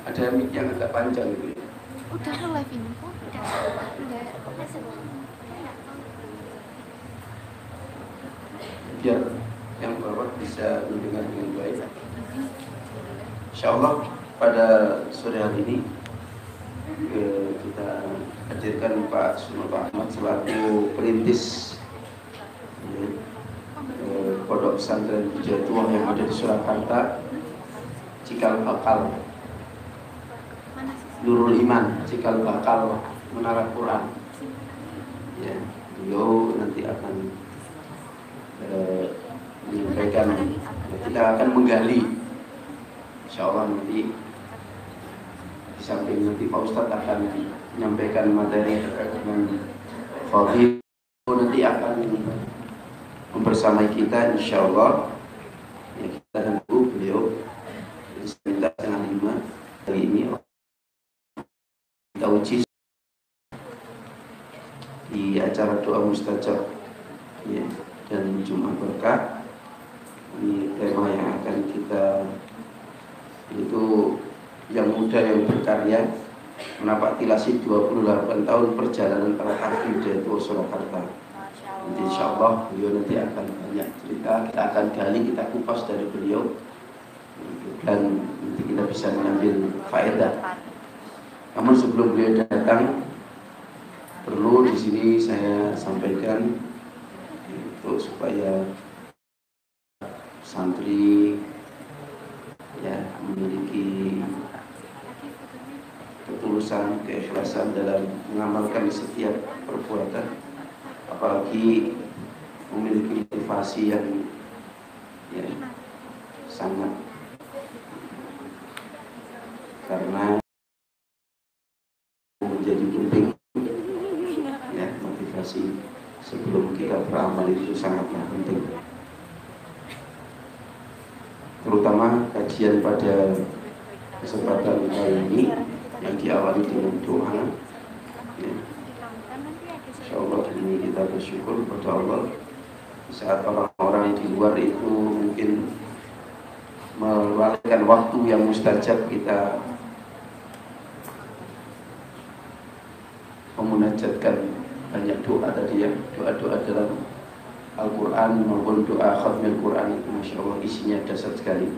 Ada mic yang agak panjang gitu ya. Udah live ini kok? Udah. Biar yang bawah bisa mendengar dengan baik. Insyaallah pada sore hari ini kita hadirkan Pak Sunoto Ahmad selaku perintis Pondok Pesantren Hidayatullah yang ada di Surakarta, Cikal Bakal Nurul Iman, Cikal Bakal Menara Quran. Ya, beliau nanti akan menyampaikan, kita akan menggali, insyaallah nanti di samping nanti Pak Ustadz akan menyampaikan materi terkait dengan fadhil, nanti akan membersamai kita insyaallah. Ya, kita tunggu beliau di 9:30 hari ini kita uji di acara doa mustajab ya, dan Jumat Berkah. Ini tema yang akan kita, itu yang muda yang berkarya menapaki lasi 28 tahun perjalanan para hafid Hidayatullah Surakarta. Nanti insyaallah beliau nanti akan banyak cerita, kita akan gali, kita kupas dari beliau dan nanti kita bisa mengambil faedah. Namun sebelum beliau datang, perlu di sini saya sampaikan untuk supaya santri ya memiliki ketulusan, keikhlasan dalam mengamalkan setiap perbuatan, apalagi memiliki motivasi yang ya, sangat, karena menjadi penting ya, motivasi sebelum kita beramal itu sangatlah penting. Terutama kajian pada kesempatan kali ini yang diawali dengan doa ya. Insyaallah ini kita bersyukur kepada Allah saat orang-orang di luar itu mungkin melalaikan waktu yang mustajab, kita memunajatkan banyak doa tadi ya, doa-doa dalam Al-Quran maupun doa khatmil Quran itu Masya Allah isinya dasar sekali.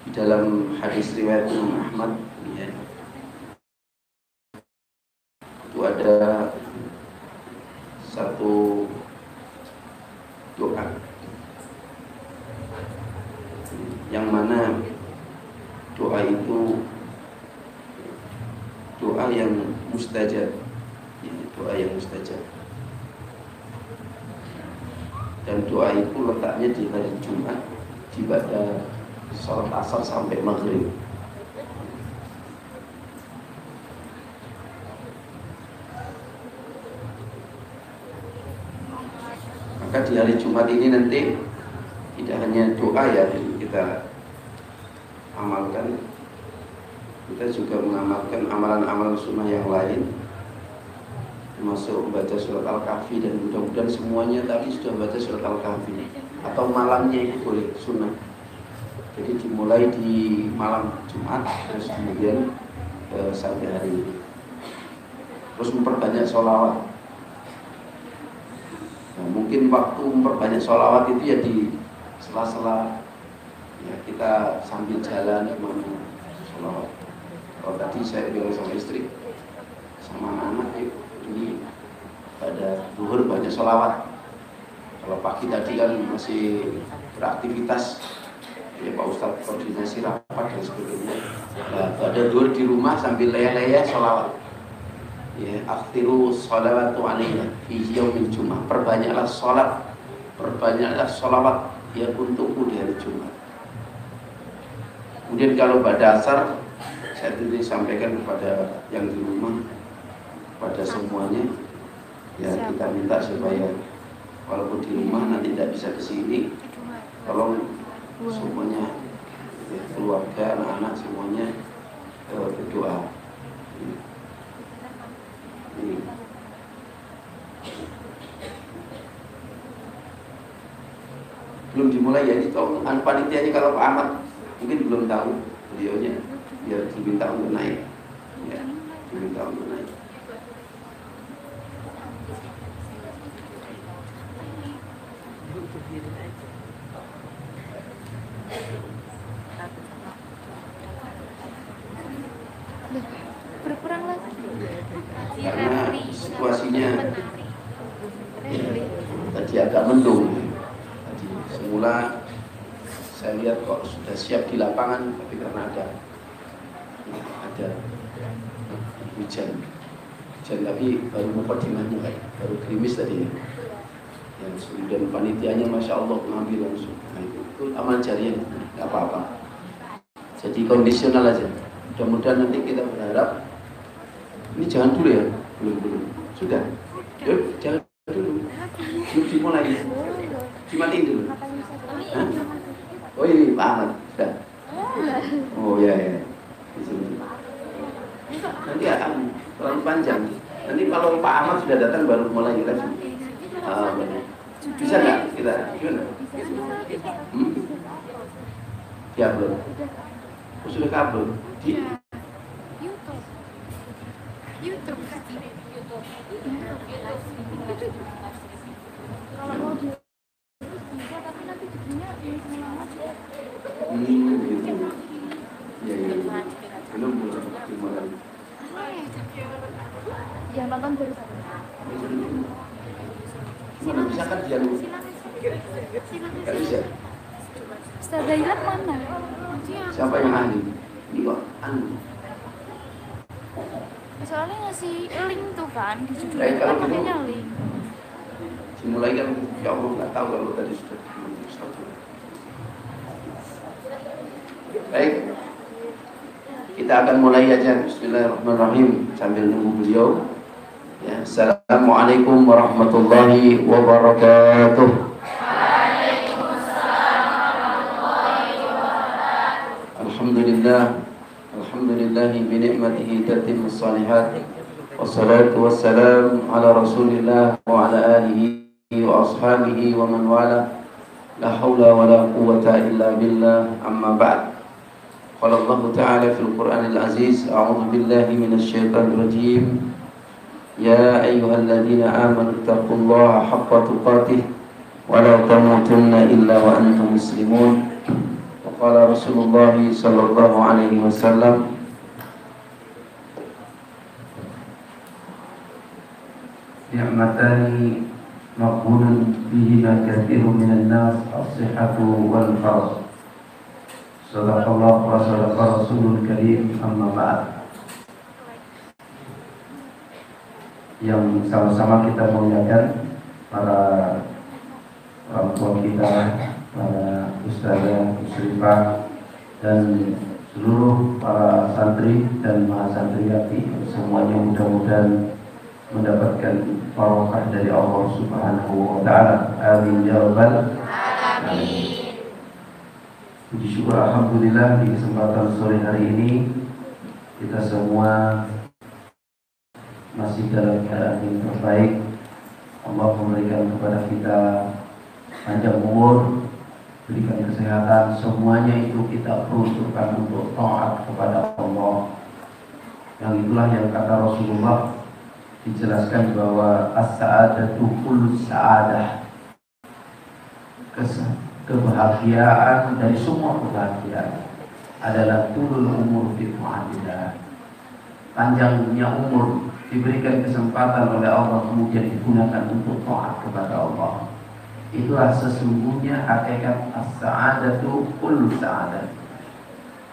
Di dalam hadis riwayat Imam Ahmad ya, itu ada satu doa yang mana doa itu doa yang mustajab, doa yang mustajab, dan doa itu letaknya di hari Jumat di pada sholat asar sampai maghrib. Maka di hari Jumat ini nanti tidak hanya doa ya kita amalkan, kita juga mengamalkan amalan-amalan sunnah yang lain, termasuk membaca surat Al-Kahfi, dan mudah-mudahan semuanya tadi sudah membaca surat Al-Kahfi atau malamnya itu boleh sunnah. Jadi dimulai di malam Jumat terus kemudian sampai hari ini, terus memperbanyak sholawat. Nah, mungkin waktu memperbanyak sholawat itu ya di sela-sela ya, kita sambil jalan kemana sholawat. Kalau tadi saya bilang sama istri sama anak-anak yuk, ini pada zuhur banyak sholawat. Kalau pagi tadi kan masih beraktivitas ya, Pak Ustadz koordinasi rapat dan sebagainya. Nah, pada zuhur di rumah sambil leyeh-leyeh sholawat ya, akhtiru sholawatu alaina fi yaumil Jumat, perbanyaklah sholat, perbanyaklah sholawat ya untukku di hari Jumat. Kemudian kalau pada asar saya tadi sampaikan kepada yang di rumah, pada semuanya ya, kita minta supaya walaupun di rumah nanti tidak bisa ke sini, tolong semuanya ya, keluarga, anak-anak semuanya berdoa. Ini. Belum dimulai ya, ini tolong panitia ini kalau Pak Ahmad mungkin belum tahu beliaunya, ya diminta untuk naik, ya diminta untuk naik. Berkurang lagi. Karena situasinya tadi agak mendung. Tadi semula saya lihat kok sudah siap di lapangan, tapi karena ada hujan tapi baru mukadimahnya kayak baru gerimis tadi ya. Yang kemudian panitianya masya Allah ngambil langsung. Nah, itu amal jariah, nggak apa-apa. Jadi kondisional aja. Mudah-mudahan nanti kita berharap. Ini jangan dulu ya, belum. Sudah. Yuk, jangan dulu. Belum dimulai ya. Dimatiin dulu. Hah? Oh ini Pak Ahmad, sudah. Oh ya. Di sini. Nanti akan terlalu panjang. Nanti kalau Pak Ahmad sudah datang baru mulai kita. Bisa nggak kita? Gimana? Ya belum. Sudah kabel di YouTube. Kalau mau di tapi nanti jadinya gitu. Ya. Belum dimulai. Yang nonton baru satu. Gimana bisa kan dia dulu? Gak bisa. Ustaz Dailat mana? Siapa yang ahli? Ini kok anu. Soalnya ngasih link tuh kan di judul kan makanya link. Dimulai kan ya Allah nggak tahu kalau tadi sudah dimulai. Baik, kita akan mulai aja. Bismillahirrahmanirrahim sambil nunggu beliau. Ya, Assalamualaikum warahmatullahi wabarakatuh. Alhamdulillahi binikmatihi tatimmus salihat. Wassalatu wassalam ala rasulillah wa ala alihi wa ashabihi wa man wala. La hawla wa la quwwata illa billah, amma ba'd. Qala Allah ta'ala fil Qur'anil Aziz, a'udzu billahi minasy syaithanir rajim. Ya ayyuhalladzina amanu taqullaha haqqa tuqatih wa la tamutunna illa wa antum muslimun. Wa qala Rasulullah sallallahu alaihi wasallam, ni'matani maqbulun bihima katsirun minan nas, as-sihhatu wal faraj. Sadaqallah wa sadaqa Rasulul Karim, amma ba'd. Yang sama-sama kita muliakan para orang tua kita, para ustazah, muslimah, dan seluruh para santri dan mahasantriati, semuanya mudah-mudahan mendapatkan barokah dari Allah Subhanahu wa Ta'ala. Amin ya rabbal alamin. Puji syukur alhamdulillah di kesempatan sore hari ini kita semua masih dalam keadaan yang terbaik. Allah memberikan kepada kita panjang umur, berikan kesehatan, semuanya itu kita peruntukkan untuk taat kepada Allah. Yang itulah yang kata Rasulullah, dijelaskan bahwa as-sa'adatu kullu sa'adah, kebahagiaan dari semua kebahagiaan adalah tulul umur fi ta'atillah, panjangnya umur, diberikan kesempatan oleh Allah kemudian digunakan untuk taat kepada Allah. Itulah sesungguhnya hakikat as-sa'adatu kullu sa'adah,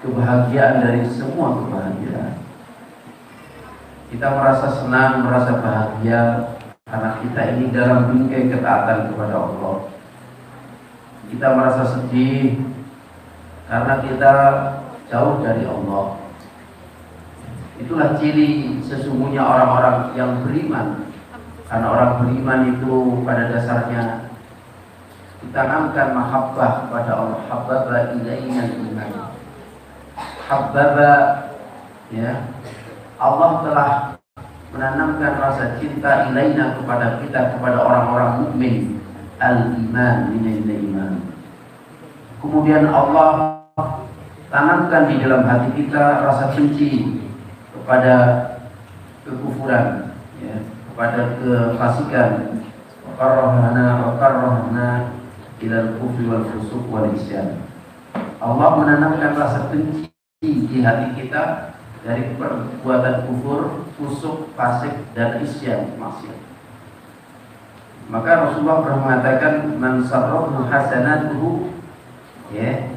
kebahagiaan dari semua kebahagiaan. Kita merasa senang, merasa bahagia karena kita ini dalam bingkai ketaatan kepada Allah. Kita merasa sedih karena kita jauh dari Allah. Itulah ciri sesungguhnya orang-orang yang beriman. Karena orang beriman itu pada dasarnya ditanamkan mahabbah kepada Allah. Habbaba ilaina iman. Habbaba, ya, Allah telah menanamkan rasa cinta ilaina kepada kita, kepada orang-orang mukmin. Al-iman minal iman. Kemudian Allah tanamkan di dalam hati kita rasa benci kepada kekufuran, ya, kepada kefasikan. Qarrahna ilal kufri wal fusuq wal isyan. Allah menanamkan rasa benci di hati kita dari perbuatan kufur, fusuk, fasik, dan isyan, maksiat. Maka Rasulullah pernah mengatakan, man sarrahu hasanatuhu, ya,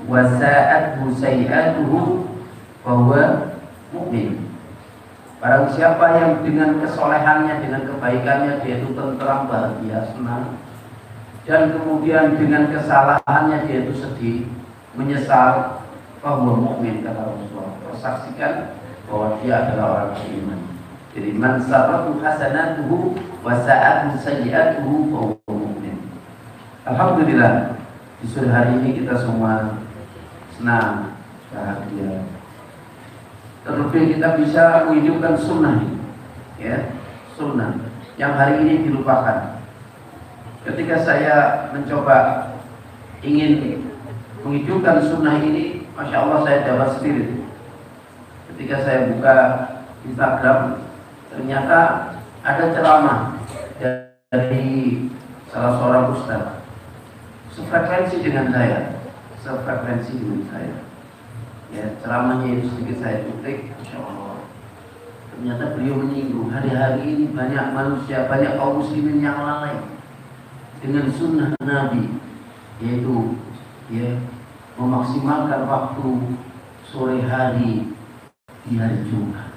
wa sa'atuhu sayi'atuhu, bahwa mukmin. Barang siapa yang dengan kesolehannya, dengan kebaikannya dia itu tenteram, bahagia, senang, dan kemudian dengan kesalahannya dia itu sedih, menyesal, bahwa mukmin, kata Rasulullah. Saksikan bahwa dia adalah orang beriman. Jadi man sarrahu hasanatuhu wa sa'atuhu sayyi'atuhu bahwa mukmin. Alhamdulillah, di sore hari ini kita semua senang, bahagia. Terlebih kita bisa menghidupkan sunnah, ya, sunnah yang hari ini dilupakan. Ketika saya mencoba ingin menghidupkan sunnah ini, Masya Allah saya dapat sendiri. Ketika saya buka Instagram, ternyata ada ceramah dari salah seorang ustaz, sefrekuensi dengan saya. Ya, ceramahnya itu sedikit saya kutip, Masya Allah. Ternyata beliau menyinggung hari-hari ini banyak manusia, banyak kaum muslimin yang lalai dengan sunnah Nabi, yaitu, ya, memaksimalkan waktu sore hari di hari Jumat.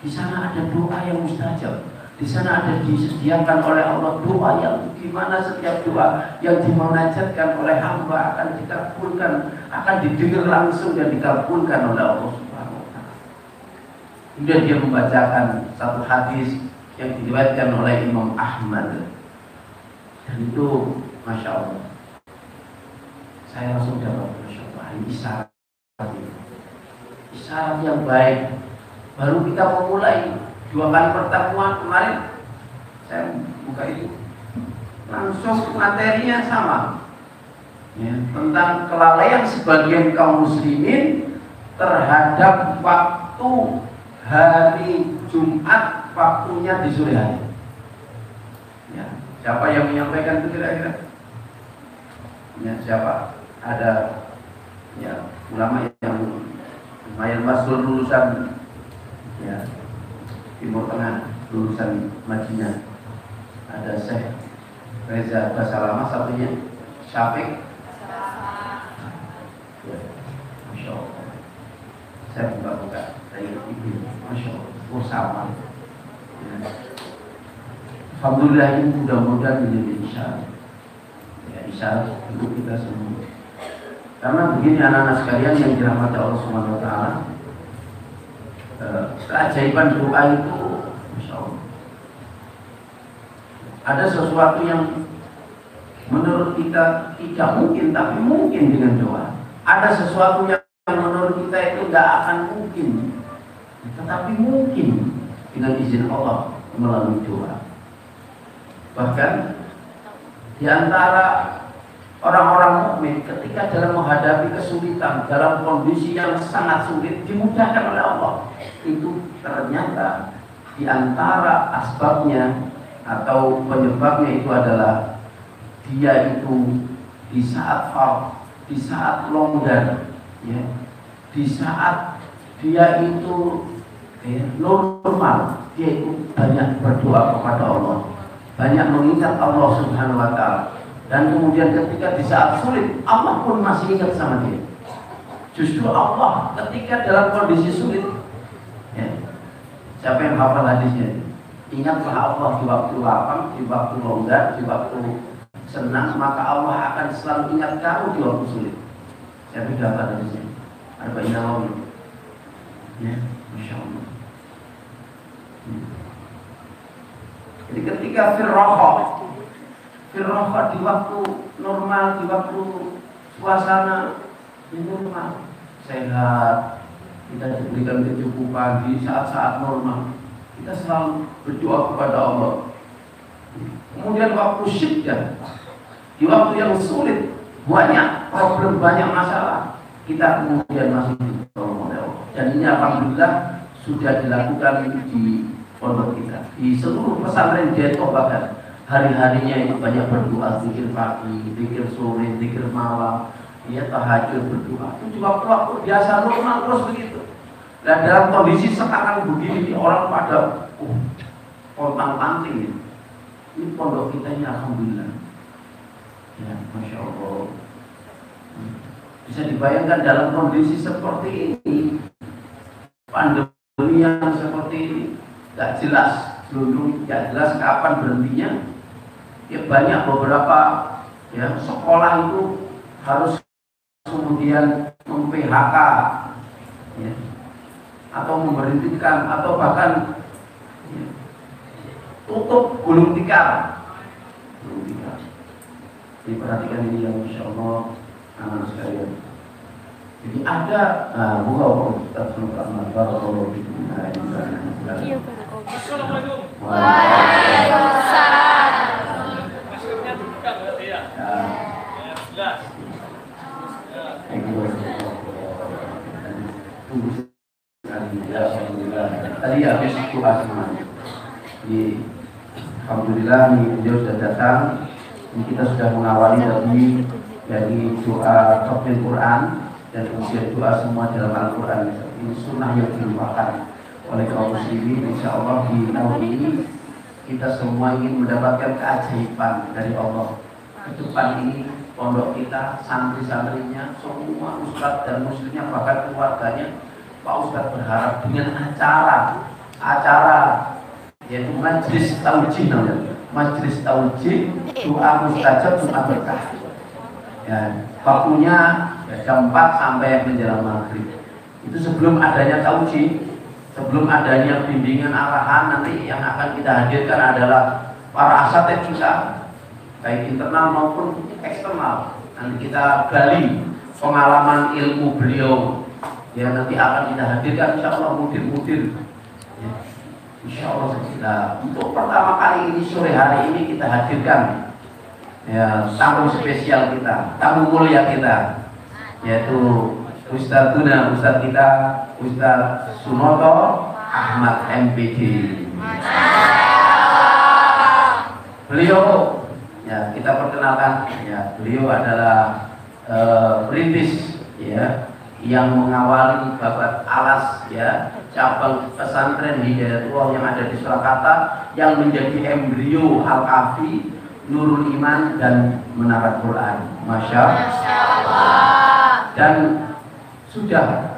Di sana ada doa yang mustajab. Di sana ada disediakan oleh Allah doa yang dimana setiap doa yang dimunajatkan oleh hamba akan dikabulkan, akan didengar langsung dan dikabulkan oleh Allah Subhanahu wa taala. Kemudian dia membacakan satu hadis yang diriwayatkan oleh Imam Ahmad. Dan itu Masya Allah, saya langsung dapat, Masya Allah, ini isyarat yang baik. Baru kita memulai 2 kali pertemuan kemarin, saya buka itu langsung materinya sama, ya, tentang kelalaian sebagian kaum muslimin terhadap waktu hari Jumat, waktunya di sore hari. Ya, siapa yang menyampaikan itu kira-kira? Ya, siapa? Ada, ya, ulama yang lumayan masyhur lulusan, ya, Timur Tengah, lulusan Madinah. Ada Syekh Reza Basalama, satunya Syafiq. Ya, Masya Allah. Saya buka-buka dari ibu, Masya Allah, oh sama. Ya. Alhamdulillah, ini mudah-mudahan menjadi isyarat, ya, isyarat untuk kita semua. Karena begini anak-anak sekalian yang dirahmati Allah Subhanahu wa taala, keajaiban doa itu, Masya Allah, ada sesuatu yang menurut kita tidak mungkin, tapi mungkin dengan doa. Ada sesuatu yang menurut kita itu tidak akan mungkin, tetapi mungkin dengan izin Allah melalui doa. Bahkan di antara orang-orang mukmin ketika dalam menghadapi kesulitan, dalam kondisi yang sangat sulit, dimudahkan oleh Allah. Itu ternyata di antara asbabnya atau penyebabnya itu adalah dia itu di saat di saat longgar, ya, di saat dia itu, ya, normal, dia itu banyak berdoa kepada Allah, banyak mengingat Allah Subhanahu wa taala. Dan kemudian ketika di saat sulit, Allah pun masih ingat sama dia. Justru Allah ketika dalam kondisi sulit, ya, siapa yang hafal hadisnya? Ingatlah Allah di waktu lapang, di waktu longgar, di waktu senang, maka Allah akan selalu ingat kamu di waktu sulit. Siapa yang hafal hadisnya? Arba'in Nawawi. Ya, Masya Allah. Jadi ketika firroha di waktu normal, di waktu suasana normal, sehat, kita diberikan kecukupan di saat-saat normal, kita selalu berdoa kepada Allah. Kemudian waktu syiddah, di waktu yang sulit, banyak problem, banyak masalah, kita kemudian masih ditolong oleh Allah. Dan ini alhamdulillah sudah dilakukan di pondok kita, di seluruh pesantren Depok. Bahkan hari-harinya itu banyak berdoa, zikir pagi, zikir sore, zikir malam, ya tahajud, berdoa. Itu juga waktu biasa normal terus begitu. Dan dalam kondisi sekarang begini orang pada pontang-panting. Ini pondok kita ini alhamdulillah, ya masya Allah. Bisa dibayangkan dalam kondisi seperti ini, pandemi yang seperti ini, gak jelas, belum gak jelas kapan berhentinya. Ya banyak beberapa ya sekolah itu harus kemudian mem-PHK, ya, atau memberhentikan atau bahkan ya, tutup gulung tikar. Diperhatikan ini yang insya Allah anak sekalian. Jadi ada buka Ustaz Sulaiman barakallahu fikum. Assalamualaikum. Waalaikumsalam. Maskernya dibuka berarti ya? Jelas. Tunggu sekali ya, alhamdulillah. Tadi habis doa semuanya. Alhamdulillah nih beliau sudah datang. Ini kita sudah mengawali dari doa tafsir Quran dan kemudian doa semua dalam Al-Quran. Ini sunnah yang dilupakan oleh kaum muslimin. Insya Allah di tahun ini kita semua ingin mendapatkan keajaiban dari Allah. Ke depan ini pondok kita, santri-santrinya, semua ustadz dan muslimnya, bahkan keluarganya, Pak Ustadz berharap dengan acara yaitu majlis taujih namanya. Majlis taujih, doa mustajab, doa berkah. Ya, waktunya ya, jam 4 sampai menjelang maghrib. Itu sebelum adanya taujih, sebelum adanya bimbingan arahan. Nanti yang akan kita hadirkan adalah para asatidz kita, baik internal maupun eksternal. Nanti kita gali pengalaman ilmu beliau. Ya, nanti akan kita hadirkan insya Allah mudir-mudir. Ya, insya Allah kita untuk pertama kali ini sore hari ini kita hadirkan ya tamu spesial kita, tamu mulia kita, yaitu Ustadz kita, Ustadz Sunoto Ahmad MPD. Beliau ya kita perkenalkan ya, beliau adalah perintis ya yang mengawali babat alas ya cabang pesantren Hidayatullah yang ada di Surakarta, yang menjadi embrio Al-Kafi, Nurul Iman dan Menara Quran. Masya Allah. Dan sudah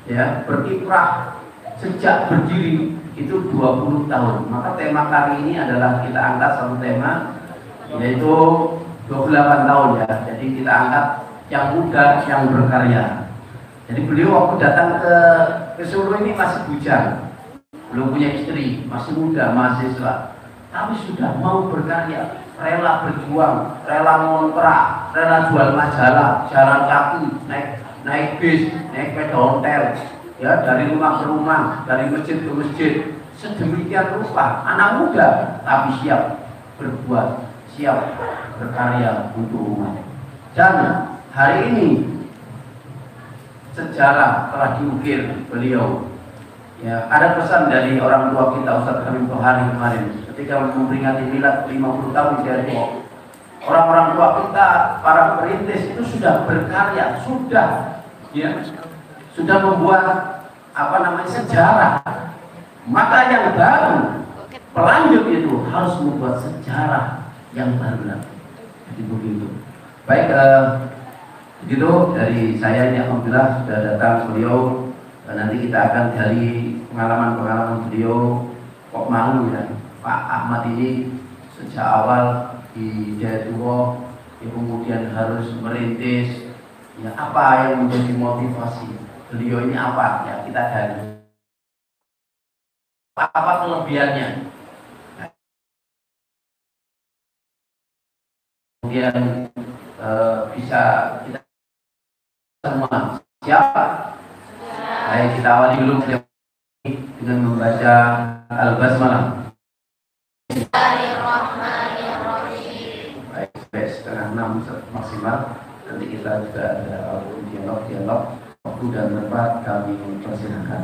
ya berkiprah sejak berdiri itu 20 tahun. Maka tema kali ini adalah kita angkat satu tema, yaitu 28 tahun ya. Jadi kita angkat yang muda yang berkarya. Jadi beliau waktu datang ke Solo ini masih bujang, belum punya istri, masih muda, mahasiswa, tapi sudah mau berkarya, rela berjuang, rela ngontrak, rela jual majalah, jalan kaki, naik bis, naik sepeda ontel, ya dari rumah ke rumah, dari masjid ke masjid, sedemikian rupa. Anak muda tapi siap berbuat, siap berkarya untuk umat. Dan hari ini sejarah telah diukir beliau. Ya, ada pesan dari orang tua kita Ustadz Hamim Tohari kemarin ketika memperingati milad 50 tahun dari orang-orang tua kita, para perintis itu sudah berkarya, sudah membuat sejarah. Maka yang baru pelanjut itu harus membuat sejarah yang baru lagi. Jadi begitu. Baik, begitu dari saya ini alhamdulillah sudah datang beliau. Nanti kita akan gali pengalaman-pengalaman beliau. Kok malu ya Pak Ahmad ini sejak awal di Hidayatullah ya, kemudian harus merintis ya, apa yang menjadi motivasi beliau ini, apa ya kita gali apa kelebihannya, kemudian bisa kita semua siapa. Baik, kita awali dulu dengan membaca Al-Basmalah. Baik, setengah 6 maksimal. Nanti kita juga ada ujian. dialog-dialog. Waktu dan tempat kami persilahkan.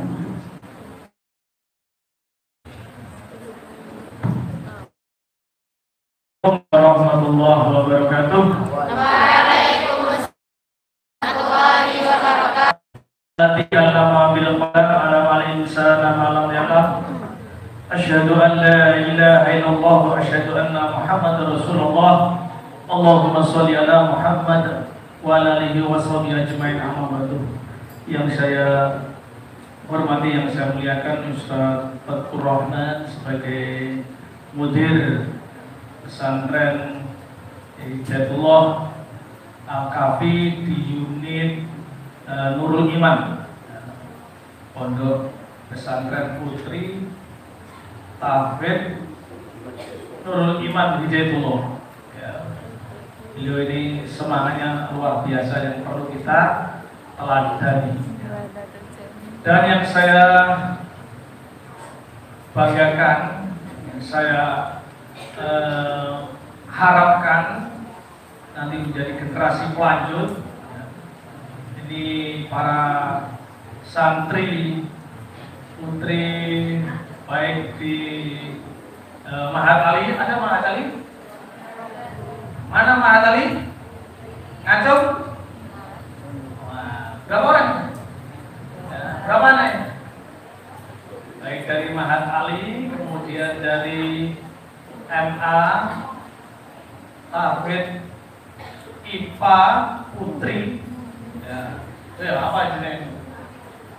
Warahmatullahi wabarakatuh. Waalaikumsalam warahmatullahi wabarakatuh. Tinggal nama bil qalam ala mal insana ma lam yaqam. Asyhadu an la ilaha illallah wa asyhadu anna Muhammadar Rasulullah. Allahumma shalli ala Muhammad wa ala alihi wa sahbihi ajmain, amma ba'du. Yang saya hormati, yang saya muliakan, Ustaz Fathur Rahman sebagai mudir pesantren Hidayatullah Al-Kafi di unit Nurul Iman, Pondok Pesantren Putri Tahfidz Nurul Iman Hidayatullah. Beliau ini semangatnya luar biasa yang perlu kita teladani. Dan yang saya banggakan, yang saya harapkan nanti menjadi generasi pelanjut, ini para santri putri baik di Mahat Ali. Ada Mahat Ali? Mana Mahat Ali? Ngacung? Berapa orang? Berapa naik? Baik dari Mahat Ali, kemudian dari MA, Tahfidz, IPA, Putri, ya apa jenis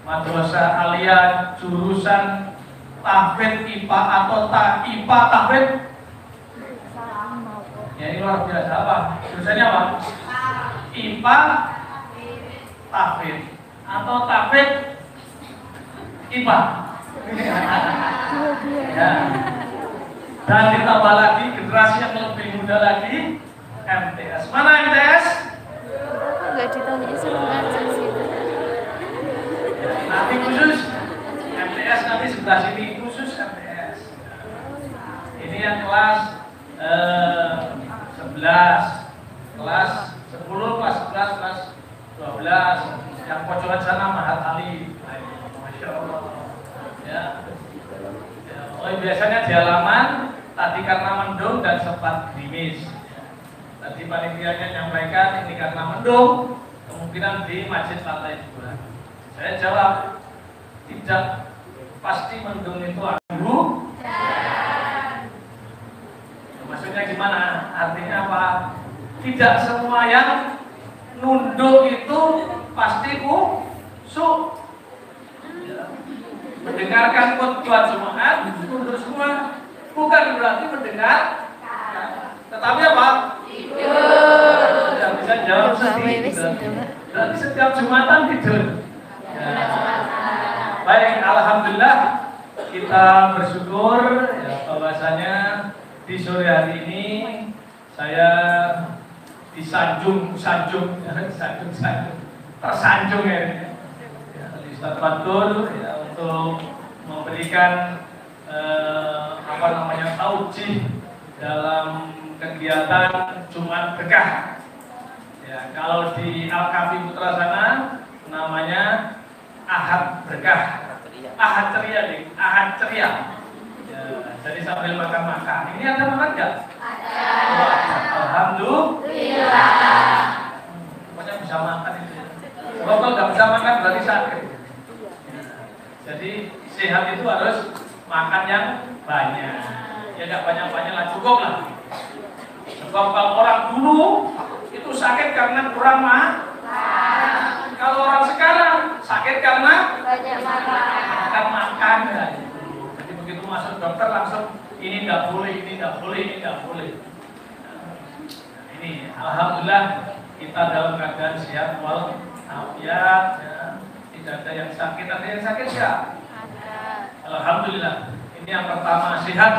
Madrasah Aliyah jurusan Tahfidz IPA atau IPA Tahfidz. Ya ini luar biasa. Apa jurusannya? Apa? IPA Tahfidz atau Tahfidz IPA. Ya. Dan ditambah lagi generasi yang lebih muda lagi, MTS. Mana MTS? Enggak ditanya suruh ngajak sih. Nanti khusus MTS, nanti sebelah sini khusus MTS. Ini yang kelas 11, kelas 10, kelas 11, kelas 12. Yang pojokan sana Mahat Ali. Masya Allah. Ya. Oh, biasanya di halaman, tadi karena mendung dan sempat gerimis. Tadi panitianya menyampaikan ini karena mendung, kemungkinan di masjid lantai 2. Saya jawab, tidak pasti mendung itu abu. Maksudnya gimana? Artinya apa? Tidak semua yang nunduk itu pasti kusuk. Mendengarkan khutbah Jumat mundur semua bukan berarti mendengar, tetapi apa? Tidur. Tidak bisa jawab sendiri. Berarti setiap Jumatan tidur. Ya. Baik, alhamdulillah kita bersyukur ya, bahwasanya di sore hari ini saya tersanjung ya. Ustaz Fathur ya, untuk memberikan taujih dalam kegiatan Jumat Berkah. Ya, kalau di Al-Kafi Putra sana namanya Ahad Berkah, Ahad Ceria nih, Ahad Ceria. Ya, jadi sambil makan-makan. Ini ada makan nggak? Ada. Alhamdulillah. Pokoknya bisa makan itu. Kalau nggak bisa makan berarti sakit. Jadi sehat itu harus makan yang banyak. Ya nggak banyak-banyak lah, cukup lah. Sebab kalau orang dulu itu sakit karena kurang makan. Kalau orang sekarang sakit karena Banyak makan. makan. Ya. Jadi begitu masuk dokter langsung ini nggak boleh, ini nggak boleh, ini nggak boleh. Ini alhamdulillah kita dalam keadaan sehat walafiat. Ya. Tidak ada yang sakit, ada yang sakit enggak? Ada. Alhamdulillah. Ini yang pertama sehat.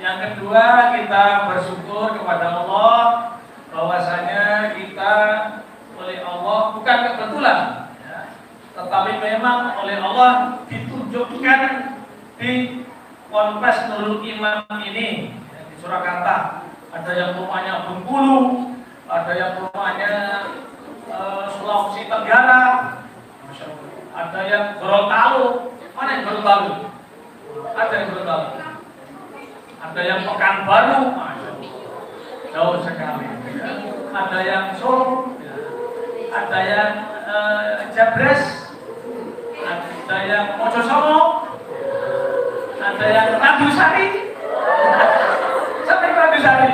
Yang kedua kita bersyukur kepada Allah bahwasanya kita oleh Allah bukan kebetulan, ya, tetapi memang oleh Allah ditunjukkan di Ponpes Nurul Iman ini ya, di Surakarta. Ada yang rumahnya Bengkulu, ada yang rumahnya Sulawesi Tenggara, ada yang Gorontalo. Mana yang Gorontalo? Ada yang Gorontalo. Ada yang Pekanbaru, jauh sekali. Ada yang Solo, ada yang Jabres, ada yang Mojosongo, ada yang Randusari. Sampai Randusari.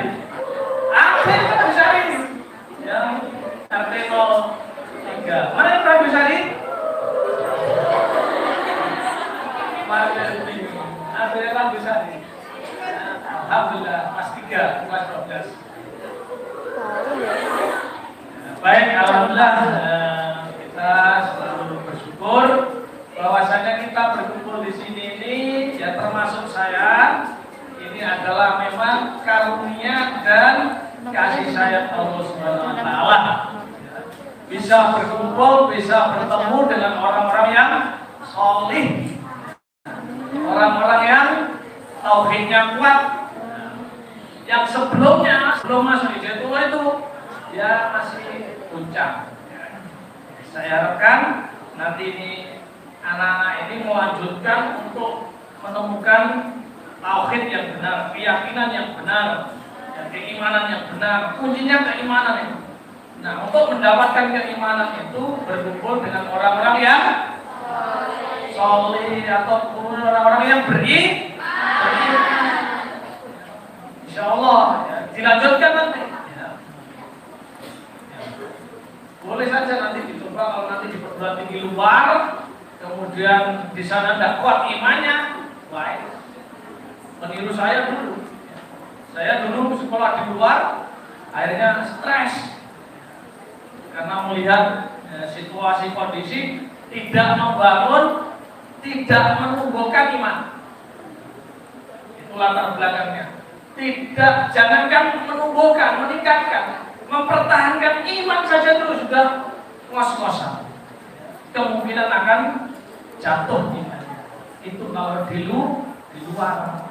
Ada yang Randusari. Yang RT 03. Mana yang Randusari? Ada yang Randusari. Alhamdulillah, kelas 3, kelas 12. Baik, alhamdulillah kita selalu bersyukur bahwasanya kita berkumpul di sini ini ya termasuk saya ini adalah memang karunia dan kasih sayang Allah Subhanahu wa taala. Bisa berkumpul, bisa bertemu dengan orang-orang yang sholih. Orang-orang yang tauhidnya kuat. Yang sebelumnya, sebelum masuk Hidayatullah itu ya masih puncak. Saya harapkan nanti ini anak-anak ini melanjutkan untuk menemukan tauhid yang benar, keyakinan yang benar, ya, keimanan yang benar. Kuncinya keimanan itu. Nah, untuk mendapatkan keimanan itu berkumpul dengan orang-orang yang sholih ataupun orang-orang yang beriman. Insya Allah ya, dilanjutkan nanti. Ya. Boleh saja nanti dicoba kalau nanti di perguruan tinggi luar, kemudian di sana tidak kuat imannya, baik. Meniru saya dulu. Saya dulu sekolah di luar, akhirnya stres karena melihat situasi kondisi tidak membangun, tidak menumbuhkan iman. Itu latar belakangnya. Tidak, jangankan menumbuhkan, meningkatkan, mempertahankan iman saja terus sudah ngos-ngosan. Kemungkinan akan jatuh imannya. Itu kalau di luar.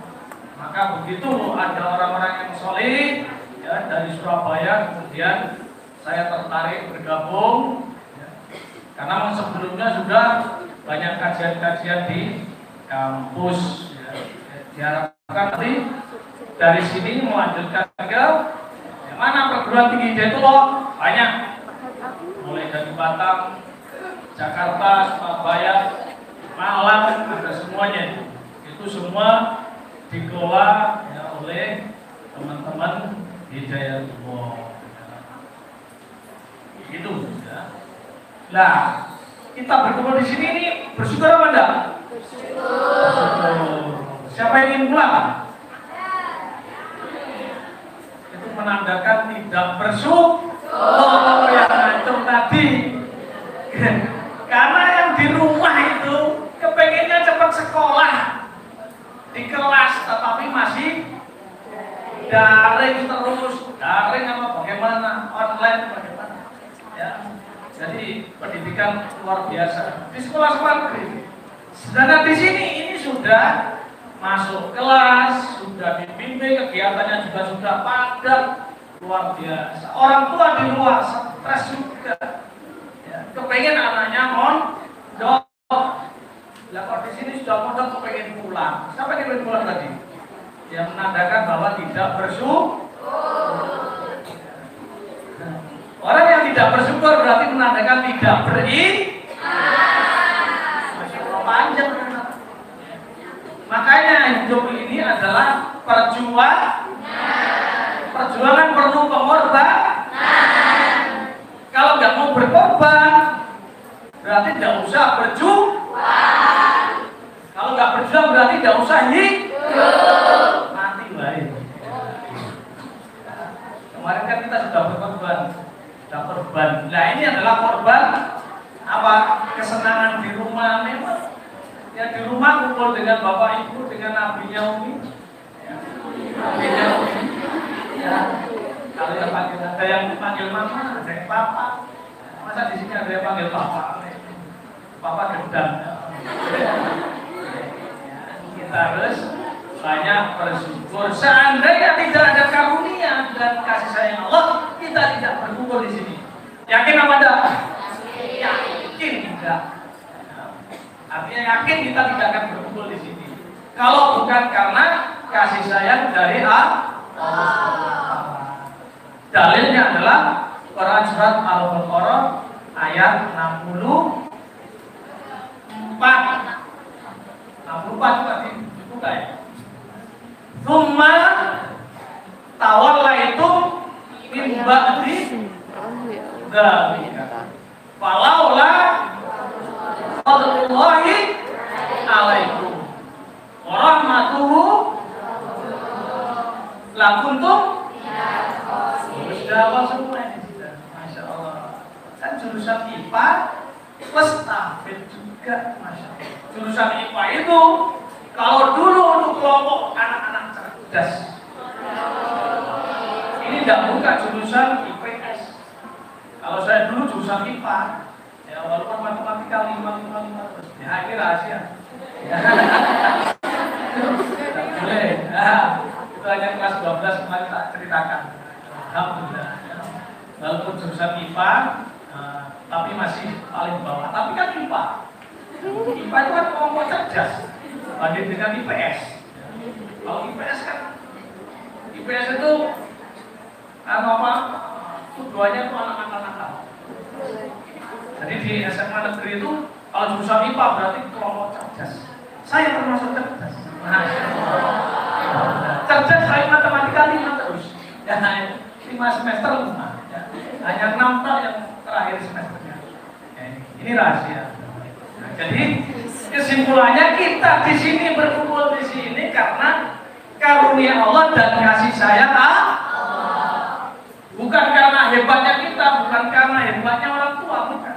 Maka begitu ada orang-orang yang soleh ya, dari Surabaya, kemudian saya tertarik bergabung ya, karena sebelumnya sudah banyak kajian-kajian di kampus ya. Diharapkan nanti dari sini melanjutkan ke mana perguruan tinggi Hidayatullah banyak, mulai dari Batam, Jakarta, Surabaya, Malang, ada semuanya. Itu semua dikelola ya, oleh teman-teman Hidayatullah. Itu ya. Nah, kita berkumpul di sini ini bersyukur apa enggak? Bersyukur. Siapa yang ingin pulang? Itu menandakan tidak bersyukur yang ngancur tadi. Karena yang di rumah itu kepengennya cepat sekolah di kelas, tetapi masih daring terus. Daring apa bagaimana? Online bagaimana? Ya. Jadi pendidikan luar biasa di sekolah-sekolah negeri. Sedangkan di sini ini sudah masuk kelas, sudah dibimbing, kegiatannya juga sudah padat, luar biasa. Orang tua di luar stres juga. Ya, kepengen anaknya mondok. Lah kalau di sini sudah mondok kepengen pulang. Siapa yang pengen pulang tadi? Yang menandakan bahwa tidak bersyukur. Orang yang tidak bersyukur berarti menandakan tidak beriman. Panjang. Makanya hidup ini adalah perjuangan perlu pengorbanan. Kalau nggak mau berkorban, berarti tidak usah berjuang. Kalau nggak berjuang berarti tidak usah hidup. Mati baik. Kemarin kan kita sudah berkorban. Nah ini adalah korban apa? Kesenangan di rumah memang. Ya di rumah kumpul dengan bapak ibu, dengan nabinya Umi. Ya, nabinya Umi. Ya, kalau yang panggil, ada yang panggil mama, ada yang papa. Masa di sini ada yang panggil papa? Papa gedang. Kita harus banyak bersyukur. Seandainya tidak ada karunia dan kasih sayang Allah, kita tidak berkumpul di sini. Yakin apa enggak? Yakin tidak. Artinya yakin kita tidak akan berkumpul di sini. Kalau bukan karena kasih sayang dari Allah. Dalilnya adalah Quran surat Al-Baqarah ayat 64 tadi buka ya. Tsumma tawallaitum min ba'di dzalika. Falaula fadlullahi alaikum wa rahmatuhu lakuntum sudah semua ini sudah. Masya Allah. Kan jurusan IPA plus tahfidz juga, Masya Allah. Jurusan IPA itu kalau dulu untuk kelompok anak-anak cerdas. Ini tidak buka jurusan IPS. Kalau saya dulu jurusan IPA, ya walaupun matematika 5 terus. Ya ini rahasia. Boleh. Itu hanya kelas 12 kemarin tak ceritakan. Alhamdulillah. Walaupun jurusan IPA, tapi masih paling bawah. Tapi kan IPA. IPA itu kan kelompok cerdas. Banding dengan IPS. Kalau IPS kan, IPS itu apa? Tujuannya itu anak-anak nakal. Jadi di SMA negeri itu kalau jurusan IPA berarti kelompok cerdas. Saya termasuk cerdas. Cerdas saya matematika 5 terus. Ya, 5 semester 5. Ya. Hanya 6 tahun yang terakhir semesternya. Ya, ini rahasia. Nah, jadi kesimpulannya kita di sini berkumpul di sini karena karunia Allah dan kasih sayang Allah. Bukan karena hebatnya kita, bukan karena hebatnya orang tua, bukan.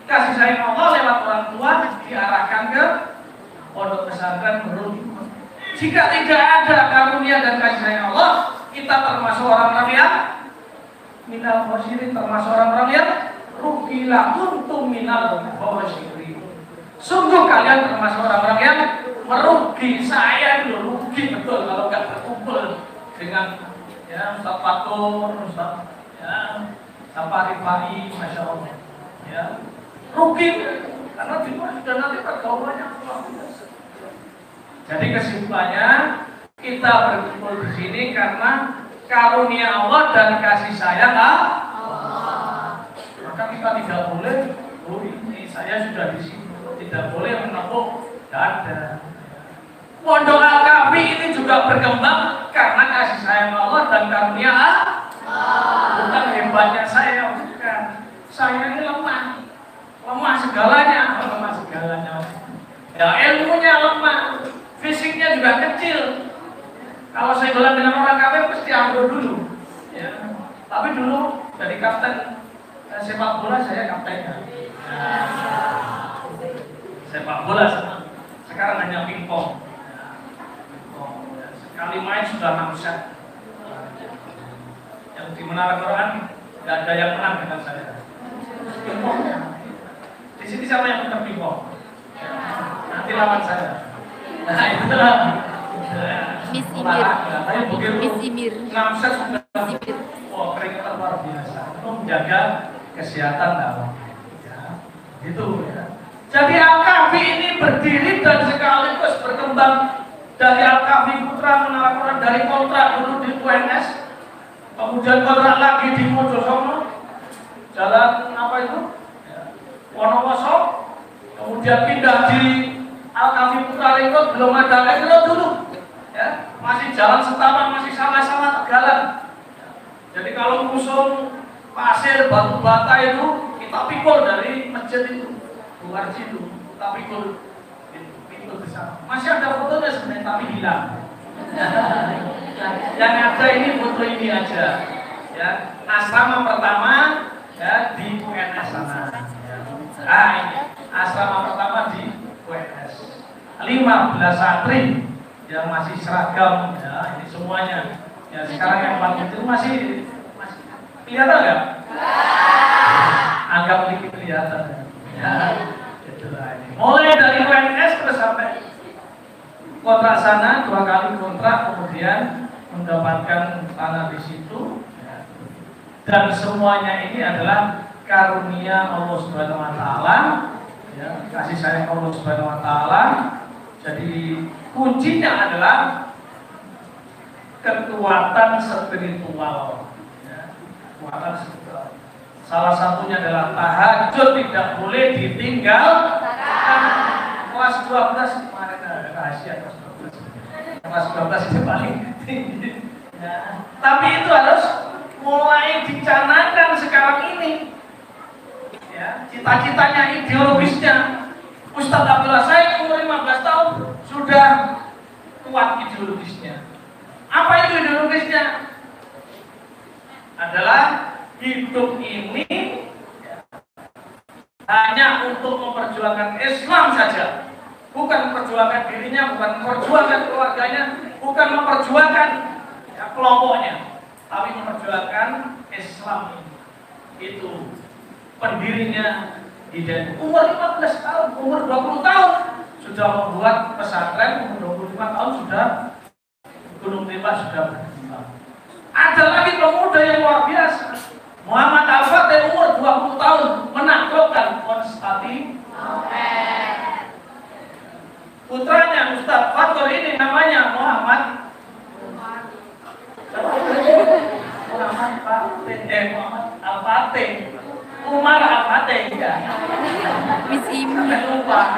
Kasih sayang Allah lewat orang tua diarahkan ke pondok pesantren Nurul Hikmah. Jika tidak ada karunia dan kasih sayang Allah, kita termasuk orang-orang yang minal khosirin, termasuk orang-orang yang rugilah untung minal khosirin. Sungguh kalian termasuk orang-orang yang merugi. Saya dulu rugi betul kalau nggak berkumpul dengan ya Ustaz Fatur, Ustaz ya Sampah Rifai, Masya Allah. Ya, rugi karena di luar sudah nanti pergaulannya luar biasa. Jadi kesimpulannya kita berkumpul di sini karena karunia Allah dan kasih sayang Allah. Maka kita tidak boleh, oh ini saya sudah di sini, tidak boleh menepuk dada. Pondok Al-Kahfi ini juga berkembang karena kasih sayang Allah dan karunia Allah. Bukan hebatnya saya, bukan. Saya ini lemah segalanya, Ya ilmunya lemah, fisiknya juga kecil. Kalau saya bilang dengan orang kafir pasti ambil dulu. Ya. Tapi dulu dari kapten sepak bola saya kaptennya. Sepak bola sekarang hanya pingpong. Sekali main sudah 6 set. Yang di Menara Quran nggak ada yang menang dengan saya. Pingpongnya. Di sini siapa yang putar pingpong? Nanti lawan saya. Nah itulah. Miss Imir. Miss Imir. 6 set sudah. Oh keringetan luar biasa. Untuk menjaga kesehatan dalam. Ya, gitu ya. Jadi Al-Kahfi ini berdiri dan sekaligus berkembang dari Al-Kahfi Putra Menara Quran, dari kontrak dulu di UNS, kemudian kontrak lagi di Mojosono, jalan apa itu? Wonowoso, kemudian pindah di Al-Kahfi Putra Lingkot, belum ada lagi dulu, ya masih jalan setapak, masih sama-sama Tegalan. Jadi kalau musuh pasir batu bata itu kita pikul dari masjid itu. Luar situ, tapi pikul besar. Masih ada fotonya sebenarnya tapi hilang. Yang ada ini foto ini aja. Ya, asrama pertama ya di UNS sana. Nah ini asrama pertama di UNS. 15 santri yang masih seragam. Ya ini semuanya. Ya sekarang yang paling itu masih kelihatan nggak? Anggap dikit kelihatan. Ya, itulah ini. Mulai dari UNS terus sampai kontrak sana 2 kali kontrak, kemudian mendapatkan tanah di situ. Ya. dan semuanya ini adalah karunia Allah Subhanahu wa taala, ya, kasih sayang Allah Subhanahu wa taala. Jadi kuncinya adalah kekuatan spiritual, ya, kekuatan spiritual. Salah satunya adalah tahajud tidak boleh ditinggal. Kelas 12 kemarin ada rahasia kelas 12. Kelas 12 itu paling tinggi. Ya. Tapi itu harus mulai dicanangkan sekarang ini. Ya, cita-citanya, ideologisnya. Ustadz Abdullah saya umur 15 tahun sudah kuat ideologisnya. Apa itu ideologisnya? Adalah hidup ini hanya untuk memperjuangkan Islam saja, bukan memperjuangkan dirinya, bukan memperjuangkan keluarganya, bukan memperjuangkan ya, kelompoknya, tapi memperjuangkan Islam ini. Itu pendirinya Hidayat. Umur 15 tahun, umur 20 tahun sudah membuat pesantren, umur 25 tahun sudah Gunung Tembak sudah berkembang. Ada lagi pemuda yang luar biasa, Muhammad Al-Fatih, umur 20 tahun menaklukkan Konstantinopel. Putranya Ustadz Fatur ini namanya Muhammad Al-Fatih, Umar Al-Fatih, ya. Misi Lupa.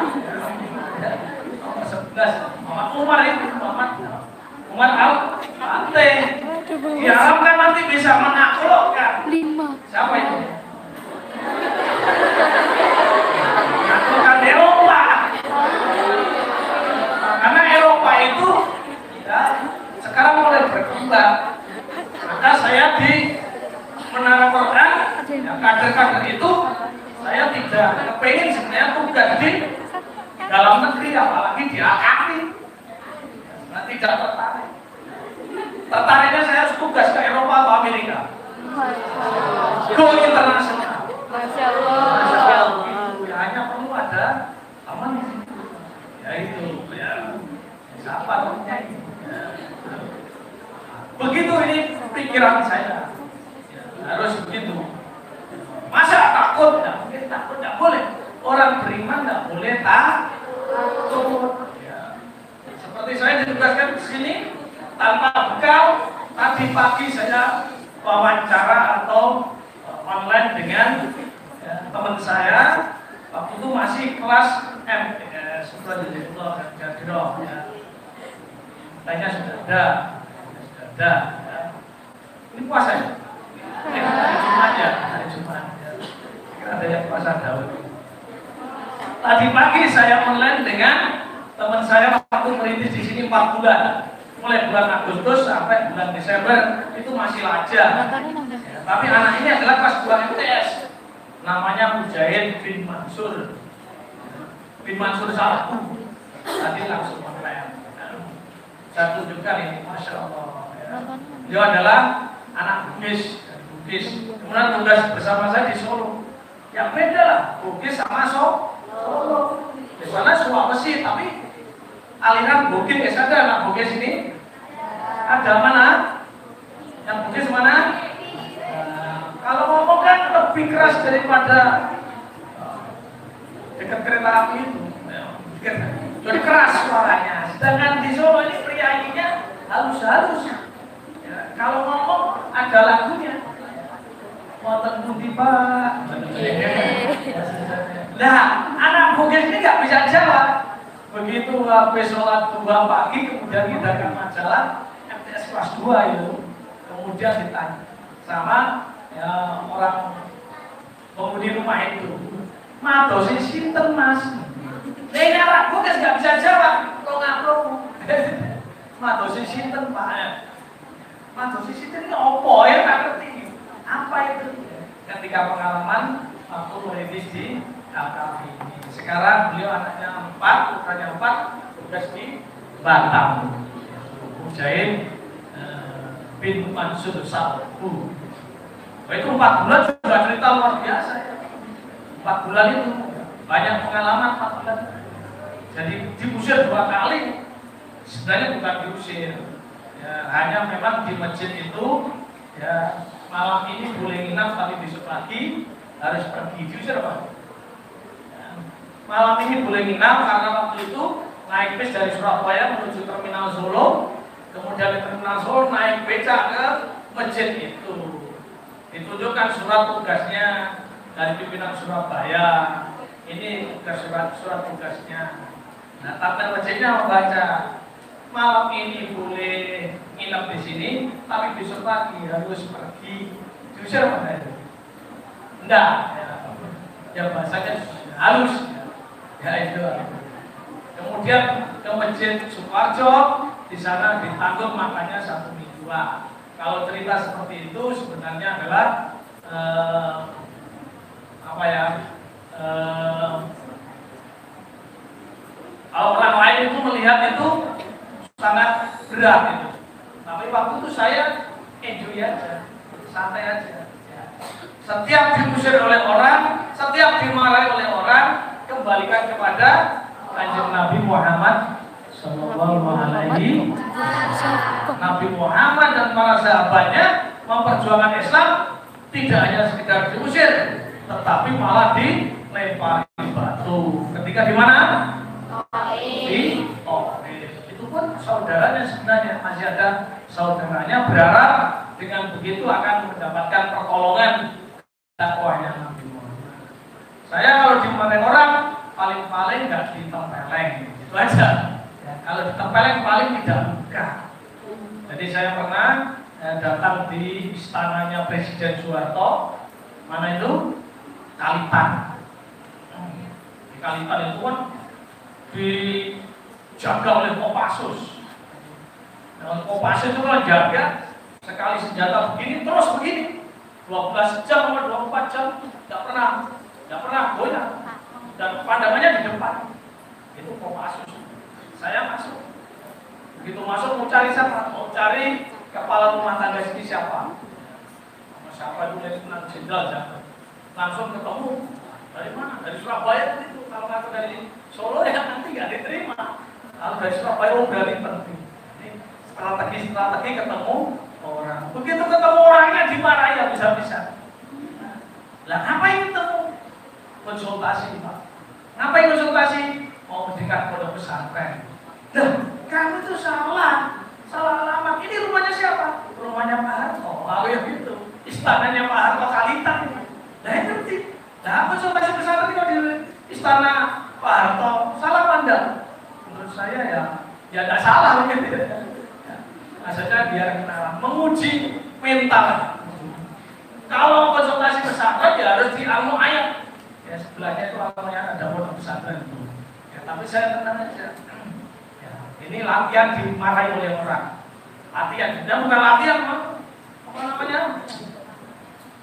Nomor 11. Umar itu Umar Al-Fatih. Diharapkan nanti bisa menaklukkan. 5. Siapa itu? Menaklukkan Eropa. Karena Eropa itu ya, sekarang mulai berkembang. Maka saya di Menara Quran, ya, kader-kader itu saya tidak kepingin sebenarnya tugas di dalam negeri, apalagi di AKI. Nah, tidak tertarik. Tertariknya saya harus tugas ke Eropa atau Amerika. Go internasional. Masya Allah. Ya, hanya perlu ada teman di situ. Ya itu, ya. Siapa namanya ini? Ya. Begitu ini pikiran saya. Ya, harus begitu. Masa takut? Tidak mungkin takut, tidak boleh. Orang beriman tidak boleh takut. Ya. Seperti saya ditugaskan di sini tanpa bekal. Tadi pagi saya wawancara atau online dengan ya, teman saya. Waktu itu masih kelas M, sudah ya. Tanya sudah ada. Ya. Ini puasa ya? Hari Jumat ya, hari Jumat. Kira ada yang puasa Daud. Tadi pagi saya online dengan teman saya waktu merintis di sini 4 bulan. Mulai bulan Agustus sampai bulan Desember itu masih lajang. Ya, tapi anak ini adalah kelas 2 MTS. Namanya Mujahid bin Mansur. Bin Mansur Salku. Tadi langsung online. Saya tunjukkan ini, Masya Allah. Dia adalah anak Bugis. Kemudian tugas bersama saya di Solo. Ya beda lah, Bugis sama Solo. Di sana Sulawesi, tapi aliran Bugis ada anak Bugis ini. Ada mana? Yang Bugis mana? Kalau ngomong kan lebih keras daripada dekat kereta api itu. Jadi keras suaranya. Sedangkan di Solo ini priayinya halus-halus. Ya, kalau ngomong ada lagunya. Wonten pundi Pak. Nah, anak Bugis ini nggak bisa jawab. Begitu habis sholat 2 pagi, kemudian kita ke majalah MTS kelas 2 itu. Kemudian ditanya sama ya, orang penghuni rumah itu. Madosi sinten Mas? Ini anak Bugis nggak bisa jawab. Kok ngaku? Madosi sinten Pak? Madosi sinten ini opo ya nggak ngerti. Apa itu? Ketika pengalaman waktu merintis di AKP ini. Sekarang beliau anaknya 4, putranya 4, tugas di Batam. Mujahid bin Mansur Salku. Itu 4 bulan sudah cerita luar biasa. 4 bulan itu banyak pengalaman 4 bulan. Jadi diusir 2 kali. Sebenarnya bukan diusir. Ya, hanya memang di masjid itu ya malam ini boleh nginap tapi besok pagi harus pergi. Diusir apa? Malam ini boleh nginap karena waktu itu naik bis dari Surabaya menuju terminal Solo, kemudian di terminal Solo naik becak ke masjid itu. Ditunjukkan surat tugasnya dari pimpinan Surabaya. Ini surat tugasnya. Nah, partner masjidnya membaca, malam ini boleh nginap di sini, tapi besok pagi harus pergi. Diusir apa itu? Enggak. Ya bahasanya halus. Ya itu. Kemudian ke masjid Sukoharjo, di sana ditanggung makanya 1 mingguan. Kalau cerita seperti itu sebenarnya adalah kalau orang lain itu melihat itu sangat berat itu. Tapi waktu itu saya enjoy aja, santai aja. Ya. Setiap diusir oleh orang, setiap dimarahi oleh orang, kembalikan kepada Kanjeng Nabi Muhammad Sallallahu Alaihi Wasallam. Nabi Muhammad dan para sahabatnya memperjuangkan Islam tidak hanya sekedar diusir, tetapi malah dilempari batu. Ketika di mana? Di itu pun saudaranya sebenarnya masih ada saudaranya berharap dengan begitu akan mendapatkan pertolongan dakwahnya Nabi Muhammad. Saya kalau dimarahin orang paling-paling nggak ditempeleng, itu aja. Ya, kalau ditempeleng paling tidak luka. Jadi saya pernah datang di istananya Presiden Soeharto, mana itu? Kalitan. Di Kalitan itu kan dijaga oleh Kopassus. Nah, Kopassus itu kan jaga sekali senjata begini terus begini 12 jam atau 24 jam nggak pernah goyah dan pandangannya di depan. Itu Kopassus. Saya masuk. Begitu masuk mau cari siapa? Mau cari kepala rumah tangga sini siapa? Siapa dulu Letnan Jenderal Jakarta. Langsung ketemu. Dari mana? Dari Surabaya itu. Kalau nggak dari Solo ya nanti nggak diterima. Kalau dari Surabaya berani penting. Ini strategi ketemu orang. Begitu ketemu orangnya dimarahi habis-habisan. Lah ngapain ketemu? Konsultasi Pak. Ngapain konsultasi? Mau mendirikan pondok pesantren. Lah kamu itu salah alamat. Ini rumahnya siapa? Rumahnya Pak Harto. Oh ya gitu. Istananya Pak Harto Kalitan. Nah itu ngerti. Nah konsultasi pesantren kalau di istana Pak Harto salah apa enggak? Menurut saya ya enggak salah gitu. Maksudnya biar kita menguji mental. Kalau konsultasi pesantren ya harus dialmu ayat. Ya sebelahnya itu awalnya ada pondok pesantren itu. Ya tapi saya tenang aja. Ya, ini latihan dimarahi oleh orang. Latihan, dan bukan latihan apa namanya?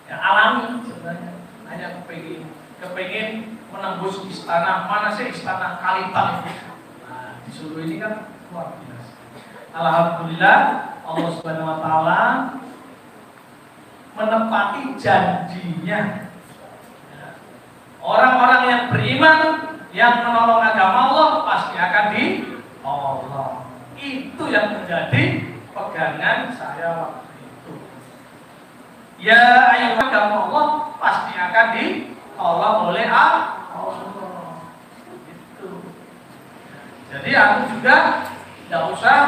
Ya alami sebenarnya. Hanya kepengin menembus istana. Mana sih istana Kalitan? Nah, di Solo ini kan luar biasa. Alhamdulillah Allah Subhanahu wa taala menepati janjinya. Orang-orang yang beriman yang menolong agama Allah pasti akan ditolong. Itu yang menjadi pegangan saya waktu itu. Ya ayuh agama Allah pasti akan ditolong oleh Allah. Itu. Jadi aku juga tidak usah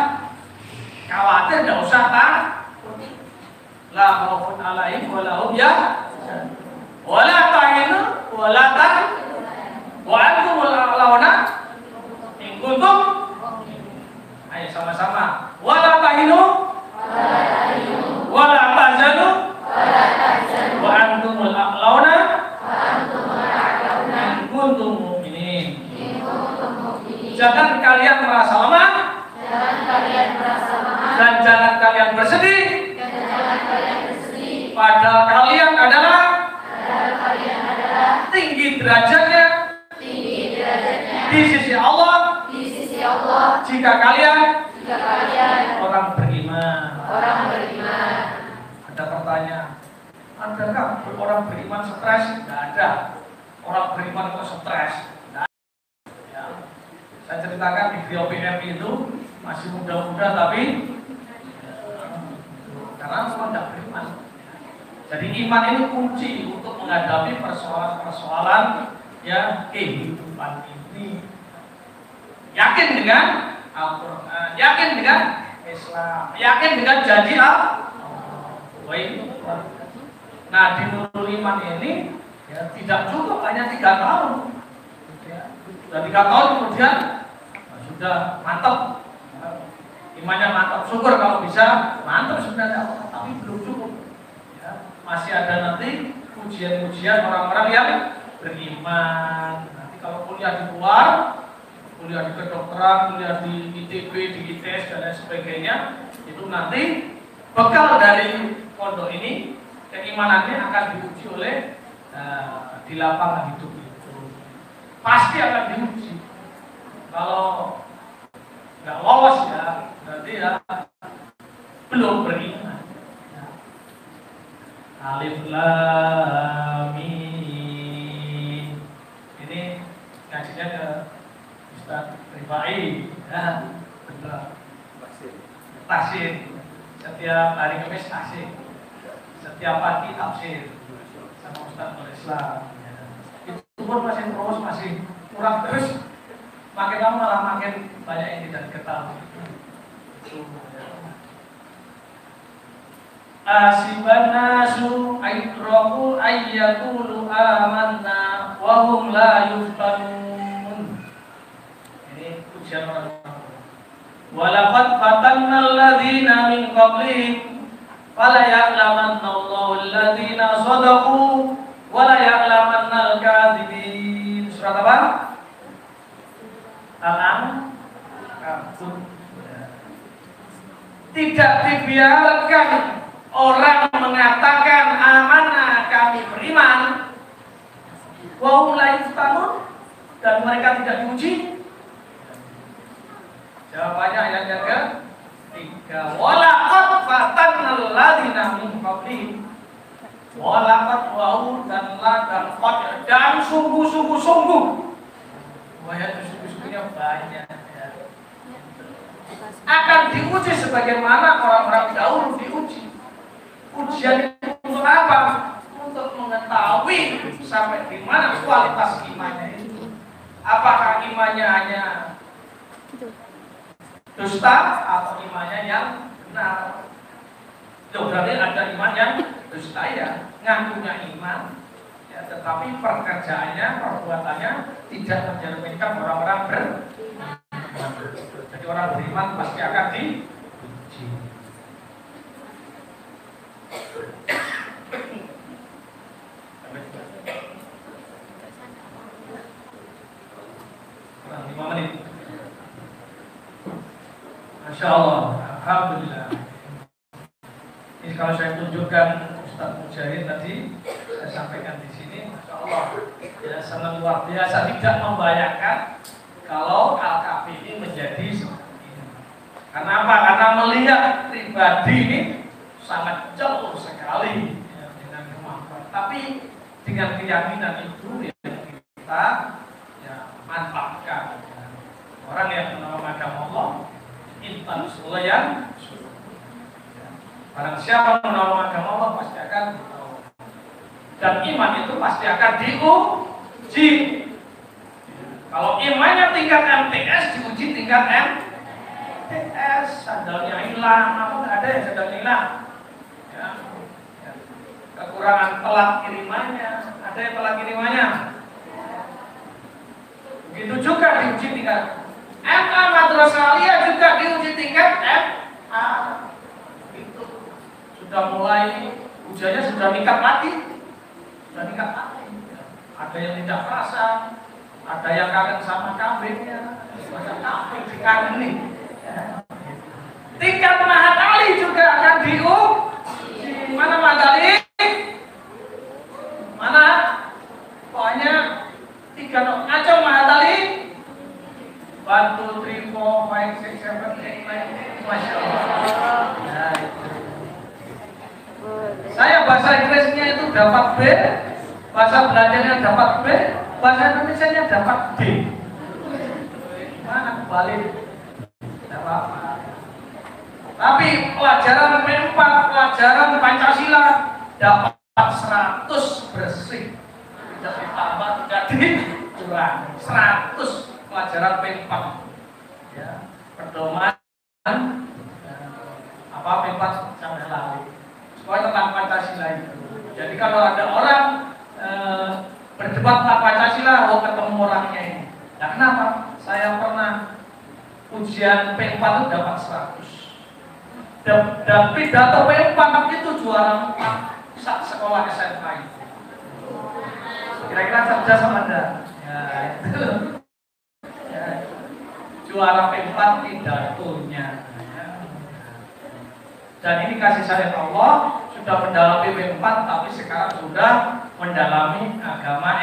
khawatir, tidak usah takut. La khaufun alaihim wa lahum yahzanun. Wala tahinu wala tahzanu wa antumul a'launa in kuntum. Ayo sama-sama. Wala tahinu wala tahzanu wa antumul a'launa in kuntum mu'minin. Jangan kalian merasa lemah, dan jangan kalian bersedih, padahal kalian adalah tinggi derajatnya di sisi Allah jika kalian orang beriman. Ada pertanyaan, adakah orang beriman stres? Tidak ada. Orang beriman kok stres? Ya. Saya ceritakan di Beliau PMI itu masih muda-muda tapi karena semua tidak beriman. Jadi iman ini kunci untuk menghadapi persoalan-persoalan ya kehidupan ini. Yakin dengan Al-Quran, yakin dengan Islam, yakin dengan janji Allah. Nah, di Nurul Iman ini ya, tidak cukup hanya 3 tahun. Ya, sudah 3 tahun kemudian sudah mantap, imannya mantap. Syukur kalau bisa mantap sebenarnya, tapi belum cukup. Masih ada nanti ujian-ujian orang-orang yang beriman. Nanti kalau kuliah di luar, kuliah di kedokteran, kuliah di ITB, di ITS dan lain sebagainya, itu nanti bekal dari pondok ini keimanannya akan diuji oleh di lapangan hidup itu. Pasti akan diuji. Kalau nggak lolos ya berarti ya belum beriman. Alif Lam Mim. Ini ngajinya ke Ustaz Rifai ya, tafsir. Setiap hari Kamis tafsir. Setiap pagi tafsir sama Ustaz Islam ya. Itu pun masih terus, masih kurang terus. Makin lama malah makin banyak yang tidak diketahui. Asiban nasu ayraku ayyakulu amanna wa hum la yuftanun. Ini ujian orang-orang. Walaqad fatanna alladhina min qablihim fala ya'lamanna Allahu alladhina shadaqu wa la ya'lamanna al-kadhibin. Surat apa? Al-An'am. Tidak dibiarkan orang mengatakan amanah kami beriman wa hum la yuftanun dan mereka tidak diuji. Jawabannya ayat yang ke-3. Walaqad fatannal ladzina min qablihim. Walaqad wau dan la dan qad dan sungguh. Wah, itu sungguh-sungguhnya banyak ya. Akan diuji sebagaimana orang-orang dahulu diuji. Ujian itu untuk apa? Untuk mengetahui sampai di mana kualitas imannya itu. Apakah imannya hanya dusta atau imannya yang benar? Loh, berarti ada iman yang dusta ya, ngakunya iman, ya, tetapi pekerjaannya, perbuatannya tidak mencerminkan orang-orang beriman. Jadi orang beriman pasti akan diuji. Kurang 5 menit. Masya Allah, alhamdulillah. Ini kalau saya tunjukkan Ustaz Mujahid tadi, saya sampaikan di sini, Masya Allah, ya sangat luar biasa. Tidak membayangkan kalau Al-Kafi ini menjadi seperti ini. Karena apa? Karena melihat pribadi ini sangat jauh sekali ya, dengan kemampuan. Tapi dengan keyakinan itu ya, kita ya, manfaatkan ya. Orang yang menolong agama Allah intan sulayan ya. Barang siapa menolong agama Allah pasti akan ditolong. Dan iman itu pasti akan diuji. Kalau imannya tingkat MTS diuji tingkat MTS. Sandalnya hilang, apa nggak ada yang sandalnya hilang? Ya. Kekurangan telat kirimannya, ada yang telat kirimannya. Begitu juga diuji tingkat MA. Madrasah Aliyah juga diuji tingkat MA. Itu sudah mulai ujiannya sudah meningkat lagi, Ada yang tidak merasa, ada yang kangen sama kambingnya, macam kambing dikangen nih. Tingkat Mahat Ali juga akan diuji. Mana Mahat Ali? Mana? Pokoknya 3 ngacau Mahat Ali. 1, 2, 3, 4, 5, 6, 7, 8, 9. Masya Allah. Nah, saya bahasa Inggrisnya itu dapat B, bahasa Belandanya dapat B, bahasa Indonesianya dapat D. Mana kembali? Tidak apa-apa. Tapi pelajaran P4, pelajaran Pancasila dapat 100 bersih, tidak ditambah, tidak dikurangi. 100 pelajaran P4 ya, pedoman P4 sampai lari supaya tentang Pancasila itu. Jadi kalau ada orang berdebat tentang Pancasila, ketemu orangnya ini. Nah, kenapa? Saya pernah ujian P4 itu dapat 100. Dan pidato P4 itu juara 4 saat sekolah SMA itu. Kira-kira cerdas sama Anda? Ya, itu. Ya, juara P4 pidatonya. Dan ini kasih sayang Allah, sudah mendalami P4 tapi sekarang sudah mendalami agama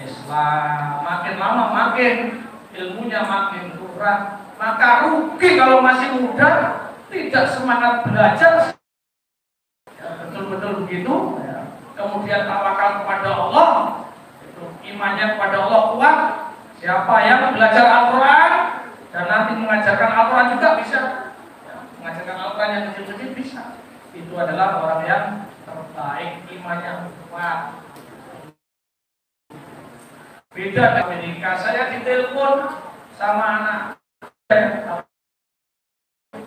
Islam. Makin lama makin ilmunya makin kurang. Maka rugi kalau masih muda tidak semangat belajar. Ya, betul-betul begitu ya. Kemudian tawakal kepada Allah, imannya kepada Allah kuat. Siapa yang belajar Al-Quran dan nanti mengajarkan Al-Quran juga bisa ya, mengajarkan Al-Quran yang kecil-kecil bisa. Itu adalah orang yang terbaik, imannya kuat. Beda dengan Amerika, saya ditelepon sama anak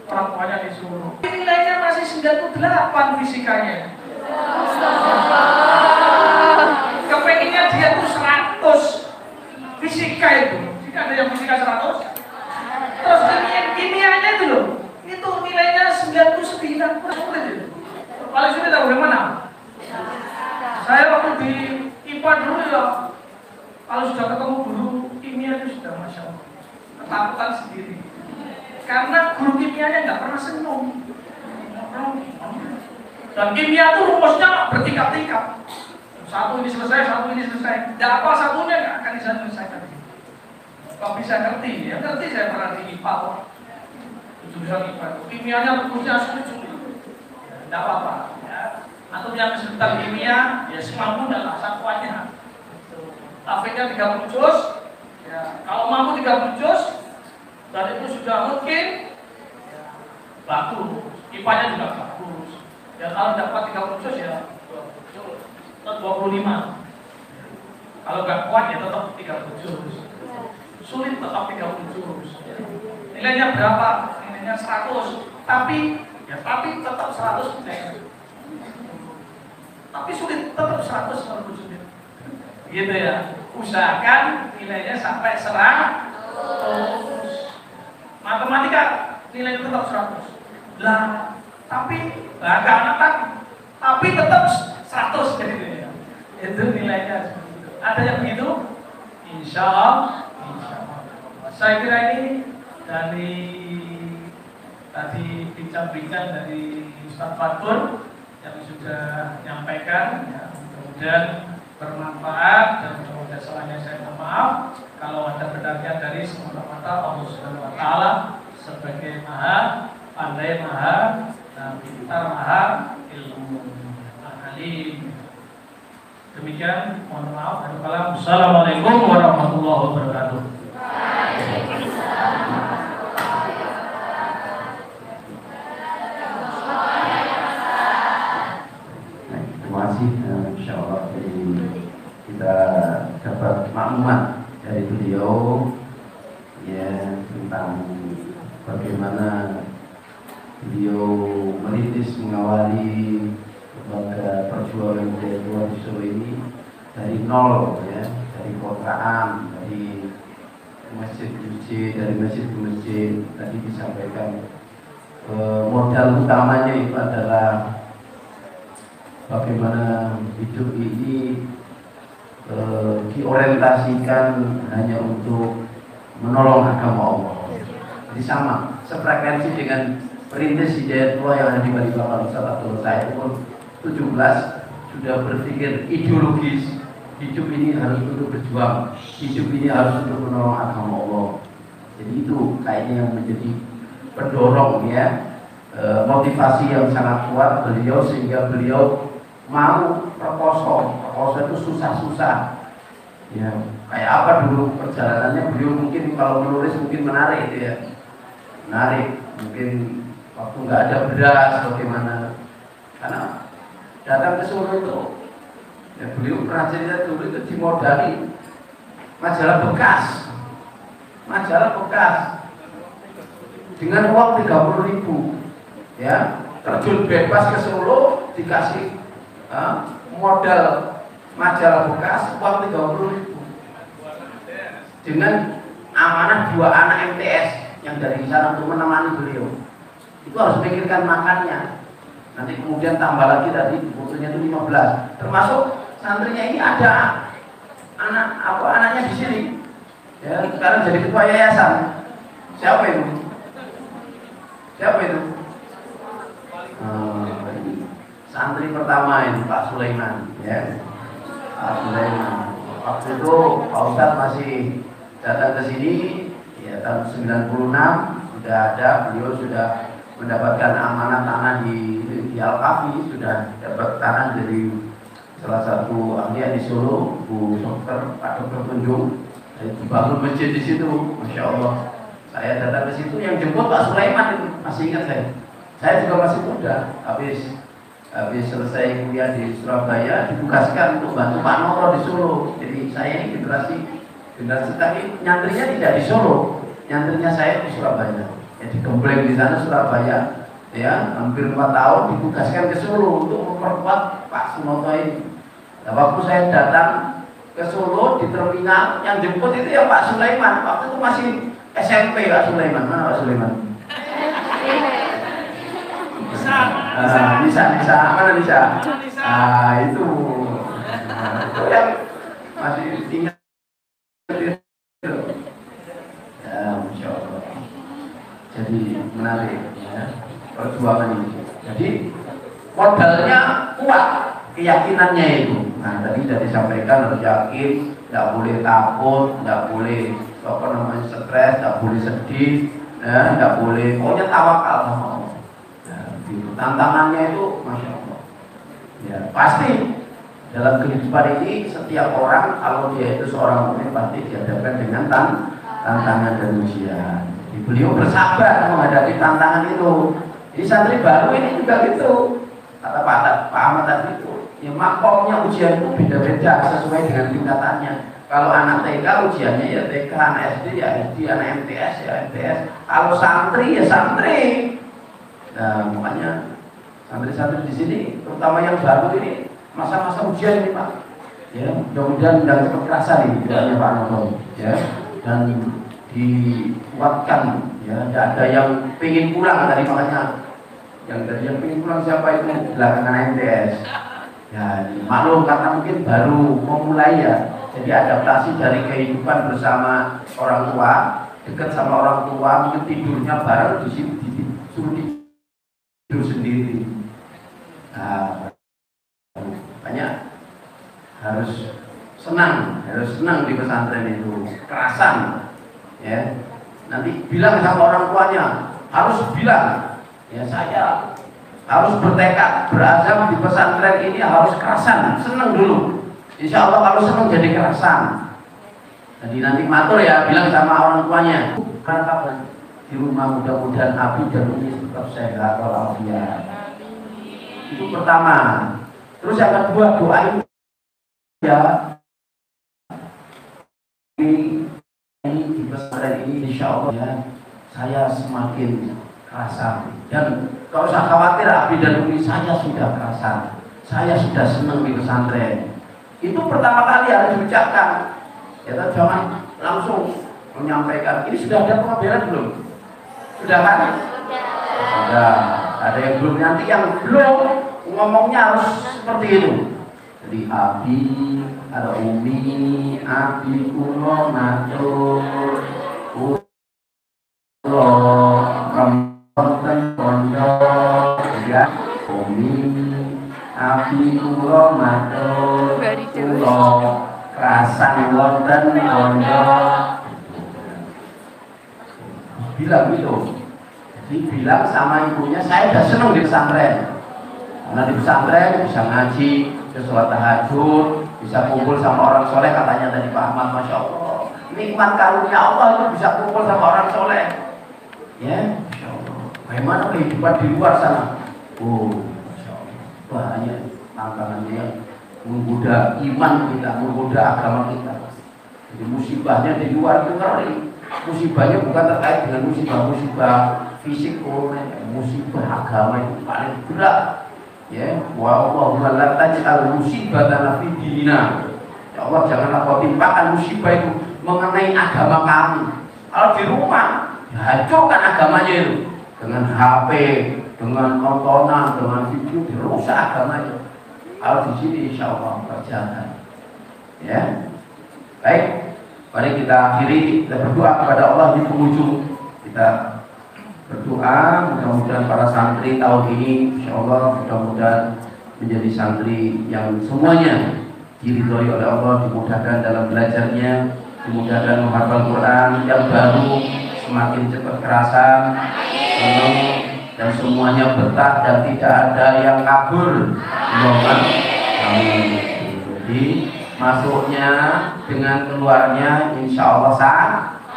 orang tuanya disuruh. Nilainya masih 98 fisikanya. Kepenginnya dia tuh 100 fisika itu. Jika ada yang fisika 100. Terus kimianya itu loh. Itu nilainya 99. Sulit itu. Paling sulit tahu bagaimana? Saya waktu di IPA dulu ya. Kalau sudah ketemu guru kimia itu sudah Masya Allah ketakutan sendiri. Karena guru kimianya nggak pernah senyum. Dan kimia itu rumusnya bertingkat-tingkat. Satu ini selesai, satu ini selesai. Tidak apa satunya nggak akan bisa selesaikan. Kalau bisa ngerti, ya ngerti saya pernah di IPA. Jurusan IPA. Kimianya rumusnya sulit-sulit. Tidak apa-apa. Ya. Atau yang kesulitan kimia, ya semampunya lah, sakuannya. Tafidnya 30 juz. Ya, kalau mampu 30 juz dan itu sudah mungkin ya, bagus. IPA-nya juga bagus. Ya kalau dapat 30 juz ya 25. Kalau nggak kuat ya tetap 30 juz. Sulit tetap 30 juz. Nilainya berapa? Nilainya 100. Tapi tetap 100 nilainya. Tapi sulit tetap 100 kalau sulit. Gitu ya, usahakan nilainya sampai 100. Matematika nilainya tetap 100. Lah, tapi nggak anak tapi tetap 100 gitu ya. Itu nilainya. Ada yang begitu? Insya Allah. Saya kira ini dari tadi bincang-bincang dari Ustaz Fatur yang sudah menyampaikan, ya, mudah-mudahan bermanfaat dan semoga salahnya saya minta maaf kalau ada benarnya dari semata-mata Allah Subhanahu wa taala sebagai Maha Pandai, Maha Pintar, Maha Ilmu Alim. Demikian, mohon maaf. Assalamualaikum warahmatullahi wabarakatuh. Terima kasih, insya Allah kita dapat maklumat dari beliau ya tentang bagaimana beliau merintis mengawali lembaga perjuangan Dua di Solo ini dari nol ya, dari kontrakan, dari masjid ke masjid, dari masjid ke masjid. Tadi disampaikan modal utamanya itu adalah bagaimana hidup ini diorientasikan hanya untuk menolong agama Allah. Jadi sama, sefrekuensi dengan perintis Hidayatullah yang ada di Balikpapan Ustaz Abdul. Saya pun 17 sudah berpikir ideologis. Hidup ini harus untuk berjuang, hidup ini harus untuk menolong agama Allah. Jadi itu kayaknya yang menjadi pendorong ya, motivasi yang sangat kuat beliau sehingga beliau mau proposal itu susah-susah ya, kayak apa dulu perjalanannya beliau. Mungkin kalau menulis mungkin menarik itu ya, menarik mungkin waktu nggak ada beras bagaimana, karena datang ke Solo itu, ya beliau pernah cerita dulu itu dimodali majalah bekas dengan uang 30.000, ya, terjun bebas ke Solo, dikasih modal majalah bekas uang 30.000 dengan amanah 2 anak MTS yang dari sana untuk menemani beliau. Itu harus pikirkan makannya. Nanti kemudian tambah lagi tadi fotonya itu 15. Termasuk santrinya ini ada anaknya di sini. Ya, sekarang jadi ketua yayasan. Siapa itu? Ini santri pertama ini Pak Sulaiman, ya. Pak Sulaiman. Waktu itu Pak Ustadz masih datang ke sini, ya, tahun 96 sudah ada, beliau sudah mendapatkan amanah tanah di Al-Kafi, sudah dapat tanah dari salah satu ahli di Solo, Bu Dokter, Pak Dokter Tunjung, dibangun masjid di situ, Masya Allah. Saya datang ke situ, yang jemput Pak Sulaiman itu, masih ingat saya juga masih muda, habis selesai kuliah di Surabaya, ditugaskan untuk bantu Pak Noro di Solo. Jadi saya ini generasi tapi nyantrinya tidak di Solo, nyantrinya saya di Surabaya. Di Gembleng di sana Surabaya, ya, hampir 4 tahun ditugaskan ke Solo untuk memperkuat Pak Sunoto ini. Nah, waktu saya datang ke Solo di terminal, yang jemput itu ya Pak Sulaiman. Waktu itu masih SMP Pak Sulaiman. Mana Pak Sulaiman? Bisa. Mana bisa? Itu yang masih ingat. Ya, Masya Allah. Jadi menarik, ya, perjuangan ini. Jadi modalnya kuat, keyakinannya itu. Nah, tadi sudah disampaikan, harus yakin, tidak boleh takut, tidak boleh stres, tidak boleh sedih, ya, tidak boleh, pokoknya tawakal sama Allah. Ya, gitu. Tantangannya itu, Masya Allah. Ya, pasti dalam kehidupan ini setiap orang kalau dia itu seorang mukmin pasti dihadapkan dengan tantangan dan ujian. Beliau bersabar menghadapi tantangan itu. Di santri baru ini juga gitu. Kata Pak Ahmad tadi itu, ya, makomnya ujian itu beda-beda sesuai dengan tingkatannya. Kalau anak TK ujiannya ya TK, anak SD ya SD, anak MTS ya MTS. Kalau santri ya santri. Nah, makanya santri-santri di sini, terutama yang baru ini, masa-masa ujian ini Pak. Ya, mudah-mudahan dan kekerasan ini tidaknya Pak Noto, ya, dan dikuatkan, ya, tidak ada yang ingin pulang tadi, makanya yang ingin pulang siapa itu belakangan MTS, ya, maklum karena mungkin baru memulai, ya, jadi adaptasi dari kehidupan bersama orang tua, dekat sama orang tua, mungkin tidurnya bareng di sini disuruh tidur sendiri. Nah, banyak harus senang di pesantren itu, kerasan. Ya, nanti bilang sama orang tuanya, harus bilang, ya, saya harus bertekad, berazam di pesantren ini harus kerasan, senang dulu. Insya Allah kalau senang jadi kerasan. Jadi nanti matur ya, bilang sama orang tuanya, kapan di rumah mudah-mudahan Abi dan Umi tetap sehat walafiat. Itu pertama. Terus yang kedua, doain ya di pesantren ini insya Allah, ya, saya semakin kerasan, dan gak usah khawatir Abi dan Umi, saya sudah kerasan, saya sudah senang di pesantren. Itu pertama kali harus diucapkan, ya, jangan langsung menyampaikan. Ini sudah ada pengabdian belum? Sudah kan? Sudah. Ada yang belum, nanti yang belum ngomongnya harus seperti itu. Jadi Abi, ada Umi, Abi kulo matur, kulo rempoten pondok, ya, Umi, Abi kulo matur, kulo kerasan wonten pondok. Bilang gitu. Jadi bilang sama ibunya, saya sudah senang di pesantren. Karena di pesantren bisa ngaji, bisa sholat tahajud, bisa kumpul sama orang soleh, katanya tadi Pak Ahmad, Masya Allah. Nikmat karunia Allah itu bisa kumpul sama orang soleh. Ya, Masya Allah. Bagaimana kehidupan di luar sana? Oh, Masya Allah. Banyak. tantangannya menggoda iman kita, menggoda agama kita. Jadi musibahnya di luar itu ngeri. Musibahnya bukan terkait dengan musibah-musibah fisik, musibah agama itu paling berat. Ya, wa Allahumma la taj'al musibatana fi dinina. Ya Allah, janganlah kau timpakan musibah itu mengenai agama kami. Kalau di rumah, ya hancurkan agamanya itu dengan HP, dengan tontonan, dengan video, dirusak agamanya. Kalau di sini insya Allah berjalan. Ya, baik. Mari kita akhiri, kita berdoa kepada Allah di penghujung. Kita berdoa, mudah-mudahan para santri tahun ini, insya Allah mudah-mudahan menjadi santri yang semuanya diridhoi oleh Allah, dimudahkan dalam belajarnya, dimudahkan menghafal Quran yang baru, semakin cepat kerasan, penuh, dan semuanya betah dan tidak ada yang kabur. Allahumma amin. Jadi masuknya dengan keluarnya insya Allah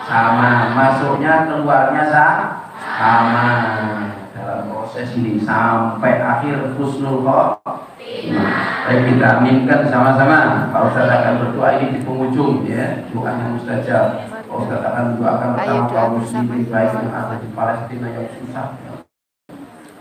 sama, masuknya keluarnya sama dalam proses ini sampai akhir husnul khotimah. Baik, kita aminkan sama-sama. Pak Ustaz akan berdoa ini di penghujung, ya, doa yang mustajab. Pak Ustaz akan mendoakan bersama kaum muslimin baik yang ada di Palestina yang susah,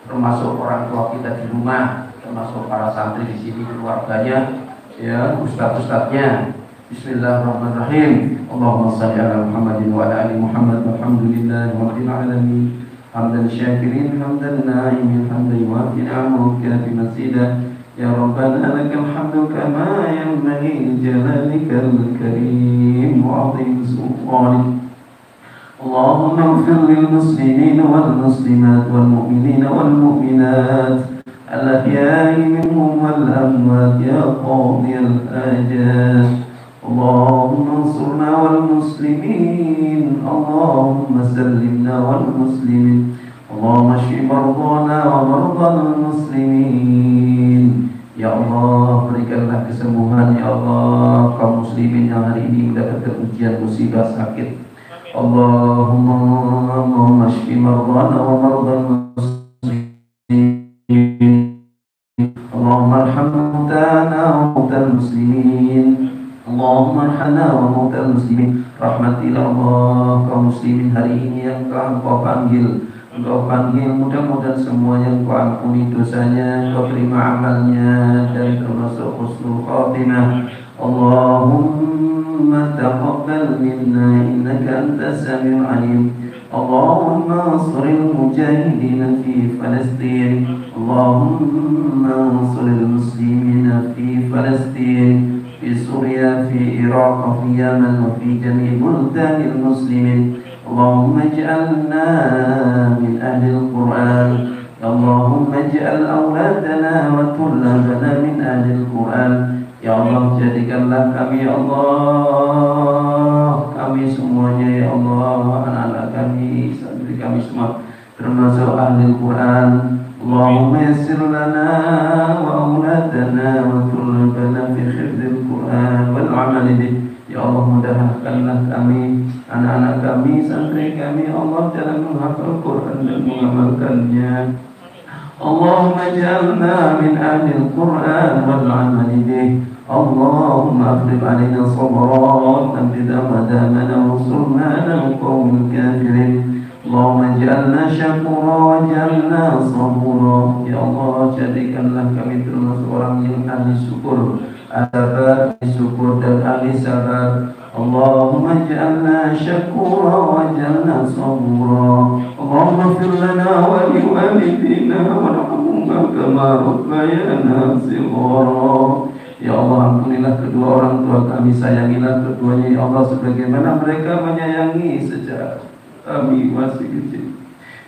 termasuk orang tua kita di rumah, termasuk para santri di sini keluarganya, ya, ustaz-ustaznya. Bismillahirrahmanirrahim. Allahumma shalli ala Muhammadin wa ala ali Muhammad walhamdulillahi rabbil alamin. Hamdan syakirin, hamdan na'imin, hamdan yuwafi ni'amahu kafi masjidah. Ya Rabbana lakal hamdu kama yanbaghi li jalalikal karim wa 'azim sultanik. Allahumma ighfir lil muslimin wal muslimat wal mu'minin wal mu'minat al-ahya'i minhum wal amwat ya qadiyal hajat. Allahumma ansurna wal muslimin, Allahumma sallimna wal muslimin, Allahumma shfi mardana wa mardal muslimin. Ya Allah, berikanlah kesembuhan ya Allah kaum muslimin yang hari ini mendapatkan ujian musibah sakit. Allahumma shfi mardana wa mardal muslimin, Allahumma arham mautana wa mautal muslimin, Allahumma arhamna wa mautal muslimin. Rahmatilah Allah kaum muslimin hari ini yang Engkau panggil, Engkau panggil, mudah-mudahan semuanya Engkau ampuni dosanya, Engkau terima amalnya dan termasuk husnul khatimah. Allahumma taqabbal minna innaka antas samiul alim. Allahumma ansuril mujahidin fi Palestin, Allahumma ansuril muslimin fi Palestin, fi Suria, fi Iraq, fi Yaman, wa fi jami' buldanil muslimin. Allahumma ij'alna min ahlil Quran. Allahumma ij'al awladana wa tullabana min ahlil Quran. Ya Allah, jadikanlah kami ya Allah, kami semuanya ya Allah, anak-anak kami, santri kami semua termasuk ahlil Quran. Allahumma yassir lana wa awladana wa tullabana fi hifdzil Quran wal amali bih. Ya Allah, mudahkanlah kami, anak-anak kami, santri kami, Allah, dalam menghafal Quran dan mengamalkannya. Allahumma ij'alna min ahlil Quran wal amali bih. Allahumma afriq alaina sabran idza madamana wansurna 'alal qawmil kafirin. Allahumma ij'alna syakura waj'alna sabura. Ya Allah, jadikanlah kami termasuk orang yang ahli syukur, sabar, syukur dan ahli sabar. Allahumma ij'alna syakura waj'alna sabura. Allahumma ighfir lana wa li walidina warhamhuma kama rabbayana shighara. Ya Allah, ampunilah kedua orang tua kami, sayangilah keduanya ya Allah sebagaimana mereka menyayangi sejak kami masih kecil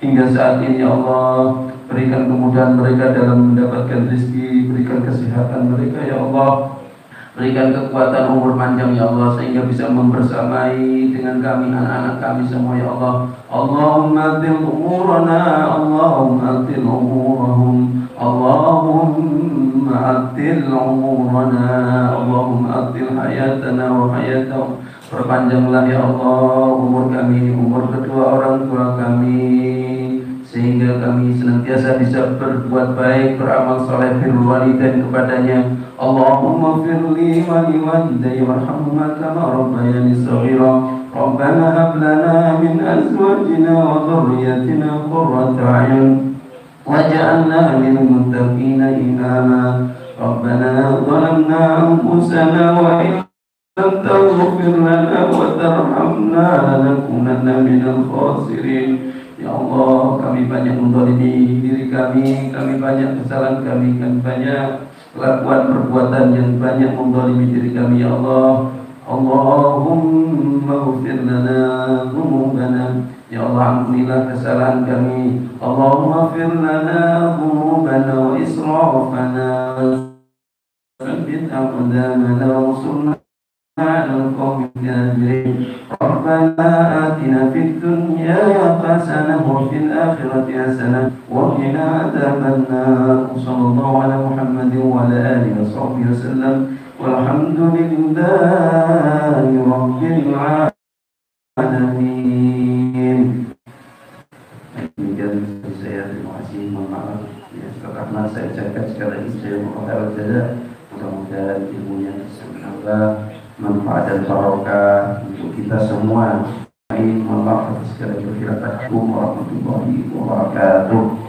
hingga saat ini. Ya Allah, berikan kemudahan mereka dalam mendapatkan rezeki, berikan kesehatan mereka ya Allah, berikan kekuatan umur panjang ya Allah sehingga bisa membersamai dengan kami, anak-anak kami semua ya Allah. Allahumma atil umurana, Allahumma atil umurahum, Allahumma atil umurana, Allahumma atil hayatana wa hayatahum. Perpanjanglah ya Allah umur kami, umur kedua orang tua kami, sehingga kami senantiasa bisa berbuat baik, beramal saleh, birrul walidain kepadanya. Allahumma firli wa liwalidayya warhamhuma kama rabbayani shaghira. Rabbana hab lana min azwajina wa dhurriyyatina qurrata a'yun waj'alna lil muttaqina imama. Rabbana zalamna anfusana wa in lam taghfir lana wa tarhamna lanakunanna minal khasirin. Ya Allah, kami banyak menzalimi diri kami banyak kesalahan kami banyak kelakuan perbuatan yang banyak menzalimi diri kami. Ya Allah, Allahumma ighfir lana dzunubana. Ya Allah, ampunilah kesalahan kami. Allahumma ighfir lana dzunubana wa israfana tsabbit aqdamana wansurna 'alal qawmil kafirin. Rabbana atina fid dunya hasanah wa fil akhirati hasanah wa qina adzabannar. Sallallahu ala Muhammadin wa ala alihi wa sahbihi wasallam. Walhamdulillahi rabbil alamin. Demikian saya, terima kasih, mohon maaf ya, karena saya ucapkan sekali lagi saya mohon saja. Mudah-mudahan ilmunya bisa menambah manfaat dan barokah untuk kita semua. Mohon maaf atas segala kekurangan. Assalamualaikum warahmatullahi wabarakatuh.